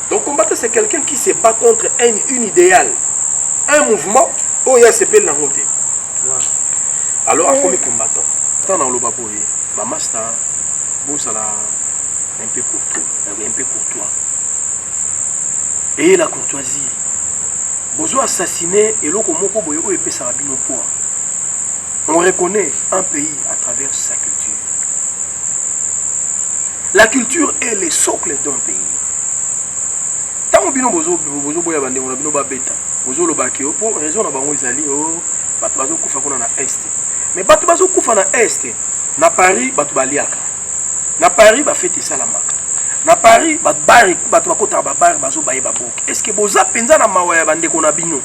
Donc combattre c'est quelqu'un qui se bat contre un idéal. Un mouvement oh ya s'appelle na ngote. Alors a comme combattant. Tant dans le baboye. Ba master bosala un peu courtois et la courtoisie bozo assassiner et loko moko boye o epesa bino poa. On reconnaît un pays à travers sa culture. La culture est le socle d'un pays. Tant bino bozo boya bande on bino ba beta bozo lo bakio pour raison na bango ezali o bato bazo kufa kuna na est mais bato bazo kufa na est na Paris bato baliaka na Paris ba fête salamaka na Paris bato bari bato bakota ba bar bazo baye baboki est-ce que boza penza na mawa ya bande ko na bino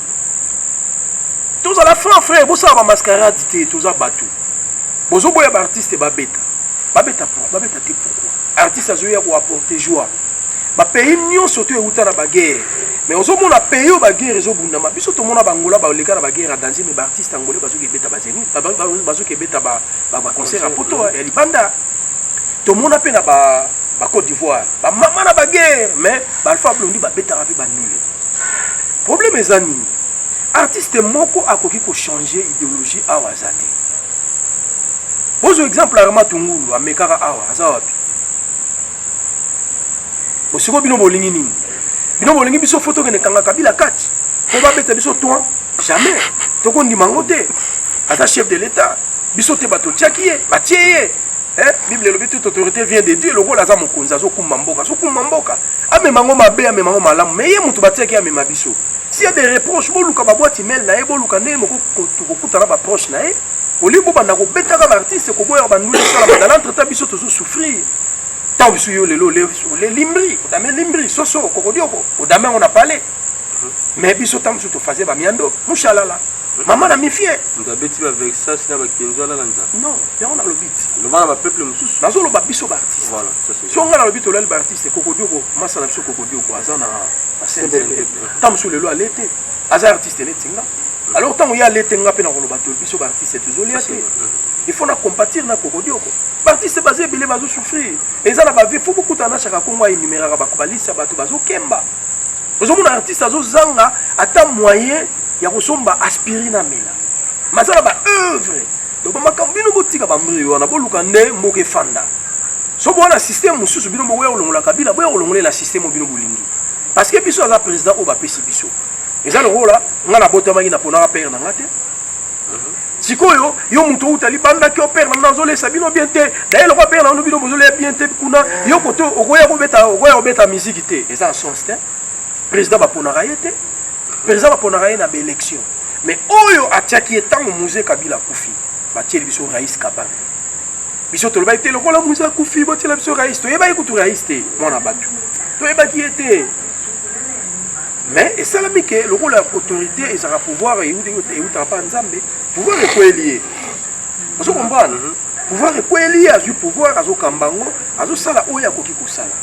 tous à la fin frère boza ba mascarade te toza bato bozo boya ba artiste ba beta te pourquoi artiste azoya ko apporter joie ba pays nyonso to euta na ba guerre mais ozo mona pays o ba guerre ezo bundama biso to mona bangola ba oleka na ba guerre danser mais ba artiste angolais bazo ke beta ba zeni bazo ke beta ba concert à poto ya libanda to mona pe na ba ba Côte d'Ivoire ba mama na ba guerre mais ba Alpha Blondy ba betaka pe ba nul problème ezani artiste moko akoki ko changer idéologie awa zate bozo exemple Arma Tungulu amekaka awa azawapi bosiko bino bolingi nini bino bolingi biso photo kene kanga Kabila kati ko ba beta biso toi jamais toko ndimango te ata chef de l'état biso te bato tiakiye batie Bible le toute autorité vient de Dieu le rôle aza mokonza zo kumba mboka amemango mabe amemango malamu mais ye mutu batiaki amema biso s'il y a des reproches boluka ba boîte email na ye boluka ne moko kokutana ba proche na ye olibo banda ko betaka ba artiste ko boya ba ndule sala ba dans l'entretien biso tozo souffrir tant biso yo lelo le limbri odame limbri soso kokodioko odame on a parlé mais biso tam biso to faisait ba miando mushalala maman a méfié ndabeti ba avec ça sina ba kenzo la nza non ya on a le bit le bana ba peuple mususu nazo lo ba biso ba artiste voilà ça c'est si on a le bit le ba artiste kokodioko masa na biso kokodioko azana ba scène tam biso lelo alete aza artiste ne tinga alors tant ya alete nga pe na ko lo ba to biso ba artiste tozoli ate il faut na compatir na kokodioko artiste basé belé bazo souffrir et ça na ba vie faut beaucoup tana chaka kongo ay numéro ba ko balisa bato bazo kemba ozo mona artiste azo zanga ata moyen ya kosomba aspirine amela masala ba œuvre donc makambo bino botika ba mbri wana boluka nde mboke fanda so bona système mususu bino boya olongola Kabila boya olongola système bino bolingi parce que biso aza président o ba pesi biso eza le rôle nga na botama na pona père na ngate sikoyo yo muto utali banda ki opère na nzole sabino bien te d'ailleurs le père na no bino bozole bien te kuna yo koto okoya obeta musique te eza en son style président ba pona rayete président va prendre une élection mais oyo atiaki etango musée Kabila kufi batie biso Raïs Kabane biso to ba été le rôle musée kufi batie biso Raïs to yeba ikutu Raïs te mona batu to yeba qui était mais et ça la mike le rôle de l'autorité et ça va pouvoir et où t'as pas nzambe pouvoir est quoi lié vous comprenez pouvoir est quoi lié à du pouvoir azo kambango azo sala oya koki ko sala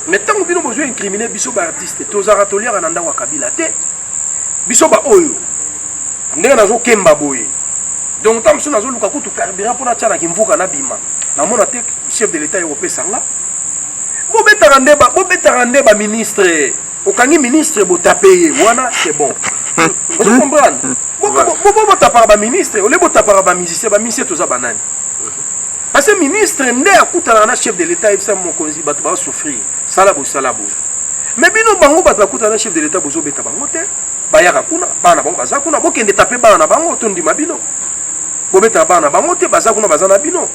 mais tant que bino besoin incriminer biso ba artiste to za ratolier na ndanga Kabila te biso ba oyo ndenge nazo kemba boye donc tam so nazo luka kutu carburant pour na tchana kimvuka na bima na mona te chef de l'état européen sanga bo betara ndeba ministre okangi ministre bo taper wana c'est bon vous comprenez bo tapara ba ministre ole bo tapara ba musicien to za banani parce que ministre ndé akutana na chef de l'état ifsa mokonzi bato ba souffrir sala bo mais bino bango bato akutana na chef de l'état bozo beta bango te bayaka kuna bana bango baza kuna bokende taper bana bango tondima bino bobeta bana bango te baza kuna baza na bino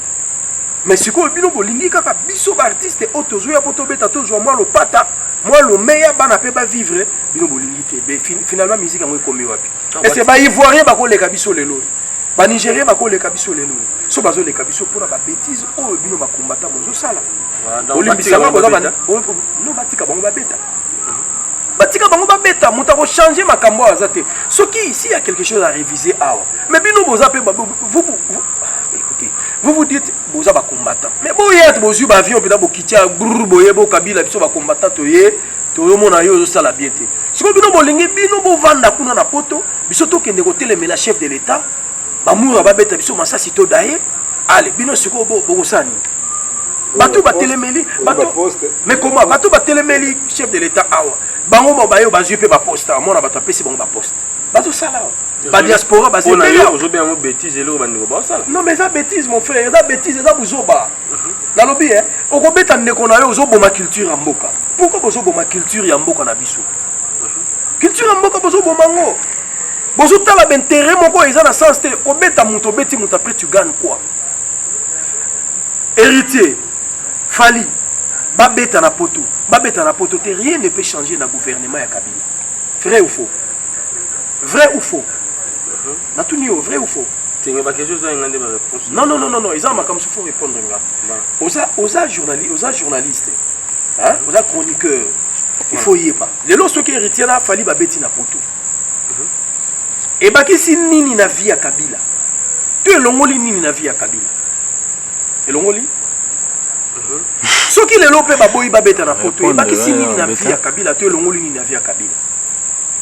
mais siko bino bolingi kaka biso ba artiste otozo ya poto beta tozo moi le pata moi le meilleur bana pe ba vivre bino bolingi te mais finalement musique yango ekomi wapi et c'est ba ivoirien ba ko leka biso lelo ba nigérien ba ko leka biso lelo so bazo leka biso pour ba bêtise o bino ba combattant bozo sala olimbisa bango boza bana no batika bango ba beta batika bango ba beta muta ko changer makambo azate soki ici il y a quelque chose à réviser awa mais bino boza pe écoutez vous dites boza ba combattant mais boye bozu ba avion peda bokitia brrr boye bo Kabila biso ba combattant toye to mona yo zo sala bien te siko bino bolingi bino bo vanda kuna na poto biso to kende ko telemela chef de l'état ba mura ba beta biso masasi to daye allez bino siko bo sani bato ba telemeli bato mais comment bato ba telemeli chef de l'état awa bango bayo bazui pe ba poste mona bato pesi bango ba poste bato sala ba diaspora ba c'est aujourd'hui un bêtise et là bandiko ba sala non mais ça bêtise mon frère ça bêtise ça buzoba na lobi okobeta ndeko na yo ozoboma culture ya mboka pourquoi bozoboma culture ya mboka na biso culture ya mboka bozoboma ngo bozotala bintérêt moko eza na sens te kobeta muto beti muto après tu gagnes quoi héritier Fali babeta na poto te rien ne peut changer na gouvernement ya Kabila vrai ou faux na tout niveau vrai ou faux non ils ont makam faut répondre nga oza journaliste hein oza chroniqueur il faut yeba lelo soki héritier na Fali babeti na poto et bakisi nini na vie ya Kabila tu elongoli nini na vie ya Kabila elongoli soki lelo pe baboyi babeta na poto bakisi nini na vie ya Kabila tu elongoli nini na vie ya Kabila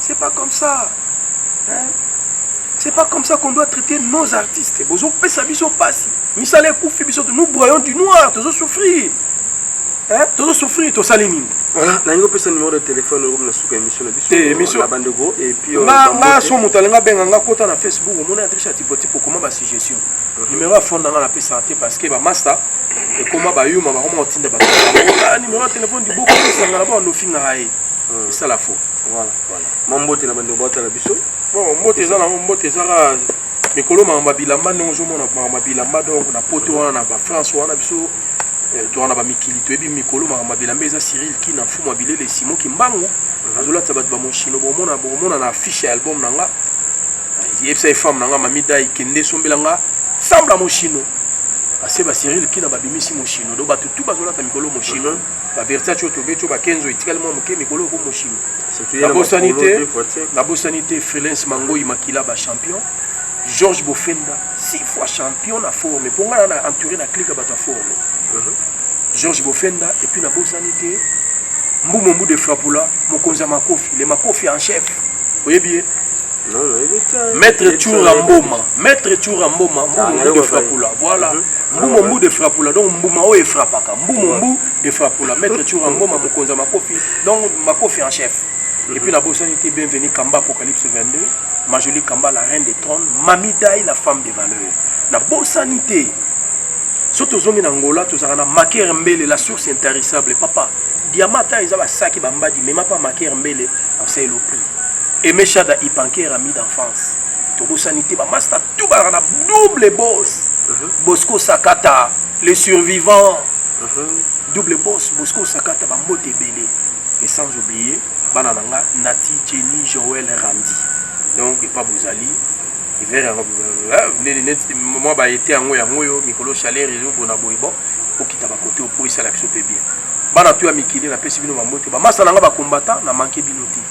c'est pas comme ça hein? C'est pas comme ça qu'on doit traiter nos artistes. Bozo pesa biso pasi. Misale kufi biso nous broyons du noir, tozo souffrir. hein to souffrir to salini voilà na ngo pesa numéro de téléphone au na suka émission émission la bande go et puis nga so mutalenga benga nga kota na Facebook mon adresse tipo comment ba suggestion numéro fonda nga la pesa santé parce que ba master et comment ba yuma ba comment tinda ba numéro de téléphone du beaucoup ça nga ba no finga hai c'est ça la faux voilà mambote na bande bota la biso bon mbote za na mbote za ka mikolo ma bilamba ndongo mona ma bilamba donc na poto wana na ba France wana biso toana ba mikili to ebi mikolo ma bilamba eza Cyril qui na fuma bilele Simon Kimbangu azola tabat ba moshino bomona na affiche album nanga yepsa femme nanga mamida ikende sombelanga sambla moshino ase ba Cyril qui na ba bimisi moshino do batu tu bazola ta mikolo moshino ba versace to beto ba kenzo itikalement moke mikolo ko moshino la bosanité freelance mangoyi makila ba champion Georges Bofenda 6 fois champion na forme pour nga na entouré na clique ba ta forme Georges Bofenda et puis na bosanité Mbumombu de Frapula Mokonza Makofi les Makofi en chef vous voyez bien Maître Touramboma Mbumombu de Frapula voilà Mbumombu de Frapula donc Mbumao et Frapaka Mbumombu de Frapula Maître Touramboma Mokonza Makofi donc Makofi en chef et puis la bosanité bienvenue Kamba Apocalypse 22 Majoli Kamba la reine des trônes Mami Dai la femme des valeurs la bosanité surtout zongi na Angola tozana Maker Mbele la source intarissable papa Diamata izaba saki bambadi mais pas Maker Mbele c'est le prix et Meshada Ipanker ami d'enfance to bosanité ba master tout ba na double boss Bosco Sakata les survivants double boss Bosco Sakata ba mbote belé et sans oublier banananga Nati Jenny Joël Randy donc pas Bozali hiver moi ba été en ngoyo mikolo chaleur réseau bona boybo au kitaba côté au pour ça la biso bien bana tu amikili na pesi bino mambote ba master nanga ba combattant na manqué binoté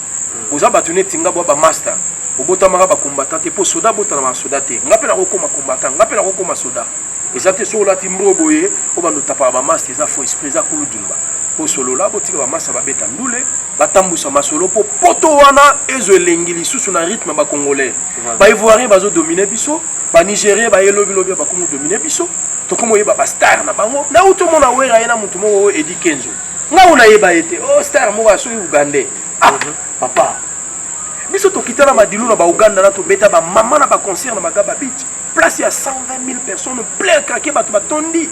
oza batune tinga ba master obota maka ba combattant te po soda bota na soda te ngapela ko koma combattant ngapela ko koma soda ezate so la timro boye obando tapa ba master za fo esprit za kuludimba po solo la botika ba master ba beta ndule batambusa masolo po poto wana ezo elengili susu na rythme ba congolais ba ivoirien bazo dominer biso ba nigérien ba yelobi lobi ba komo dominer biso to komo yeba ba star na bango na uto mona wera yena mutu mo Edi Kenzo nga una yeba ete oh star mo aso ugandais papa biso to kitana madilu na ba Uganda na to beta ba mama na ba concert na Magaba Beach place ya 120 000 personnes plein craquer ba to batondi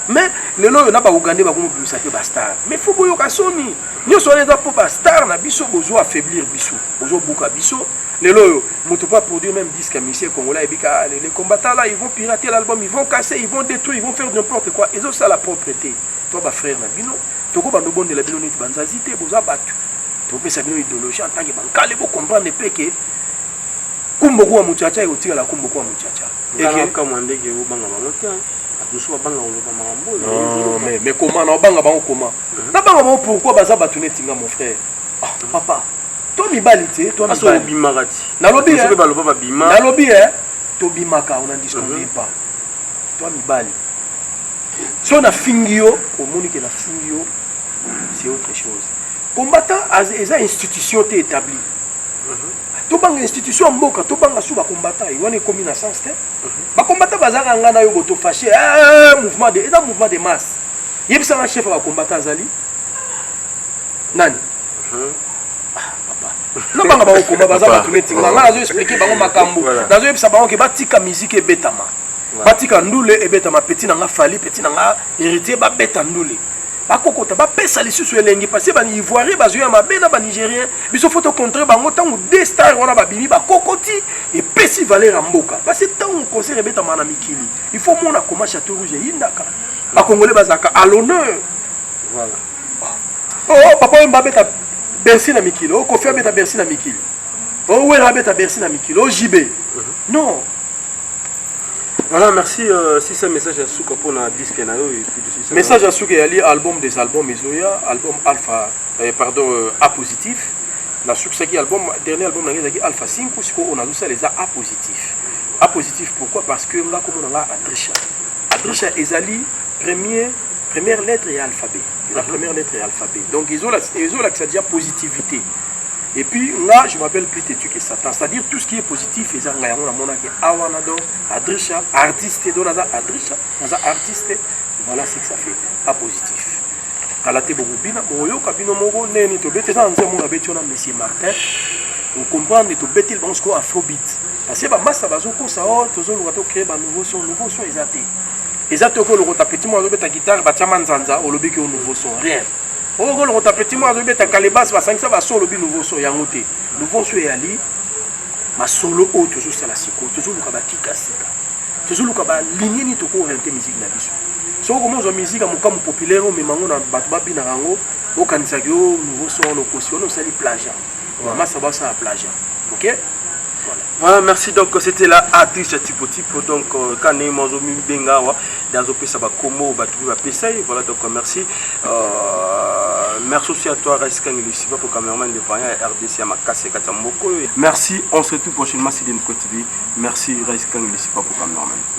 mais le lo na ba Ugandais ba komo bimisa pe ba star mais faut boyo ka soni nyo so les po ba star na biso bozo affaiblir biso bozo buka biso le lo moto pas produire même disque musicien congolais bika les combattants là ils vont pirater l'album ils vont casser ils vont détruire ils vont faire n'importe quoi et ça la propreté toi ba frère na bino toko ba no bonde la bino neti banzazité bozo battu to pesa bino idéologie en tant que bankale bo comprendre pe que kumbo kwa muchacha yotika la kumbo kwa muchacha et que comme ndege o banga bangotia atuso banga o banga mambo mais comment na banga bango comment na banga bango pourquoi baza battu netinga mon frère papa to mibalité to aso bimarati na lobby so ba loba bima na lobby to bimaka on en disconvient pas to mibali so na fingio au moni que la fingio c'est autre chose combattant eza institution té établie to banga institution mboka to banga sous ba combattant et on est comme na sens té ba combattant bazaka ngana yo boto fâché mouvement de masse yebisa un chef ba combattant azali nani na banga ba okoma baza ba tunetinga nga nazo expliquer bango makambo nazo yebisa bango ke batika musique ebetama batika ndule ebetama petit na nga fali petit na nga héritier ba beta ndule bakokota ba pesa lisusu elengi parce ba ni ivoirien bazo ya mabe na ba nigérien biso photo contre bango tango deux stars wana ba bimi ba kokoti et pesi valeur mboka parce que tango concert ebetama na mikili il faut mona koma château rouge yindaka ba congolais bazaka à l'honneur voilà oh papa mbabeta Bercy na Mikilo, oh Kofi abeta Bercy na Mikilo, oh Wera abeta Bercy na Mikilo, oh JB. Non. Voilà, merci. Si c'est un message à Souka pour un disque na yo et puis message à Souka yali album des albums Ezoya, album Alpha A positif. Na succès qui album dernier album na qui Alpha 5 parce qu'on a ça les A positif. A positif pourquoi? Parce que là comme on a Adrisha. Adrisha ezali première lettre et alphabet. La première lettre et alphabet. Donc ils ont là que ça dit positivité. Et puis là, je m'appelle plus têtu que Satan. C'est-à-dire tout ce qui est positif, ils ont Awanado, Adrisha, artiste, Donaza, Adrisha, Naza artiste. Voilà ce que ça fait. A positif. kala te bokobina boyoka bino moko neni tobeti eza nzembo moko abeti wana monsieur Martin ocomprendre tobeti bango sikoyo afrobeat parce que bamasa bazokosa o tozoluka tokréer banouveau son eza te eza te okolokota petit moko azobeta guitare batiama nzanza olobiki o nouveau son rien okolokota petit moko azobeta kalebasi basangisa baso olobi nouveau son yango te nouveau son eyali masolo oyo tozosala sikoyo tozoluka bakika sika tozoluka balinie nini tokooriente musique na biso soki okomozwa musique ya mokamu populaire omemango na bato babinaka yango okanisaki o nouveau son wana okosi wana osali plagiat masa basala plagiat ok. Voilà, merci. Donc c'était la artiste Tipo Tipo. Donc quand on a mis Bengawa dans le pays ça va comment va trouver la PCI. Voilà donc merci. Merci aussi à toi Raiska Ngilisiba pour cameraman de Panya RDC à Makase Katamoko. Merci. On se retrouve prochainement sur Denko TV. Merci Raiska Ngilisiba pour cameraman.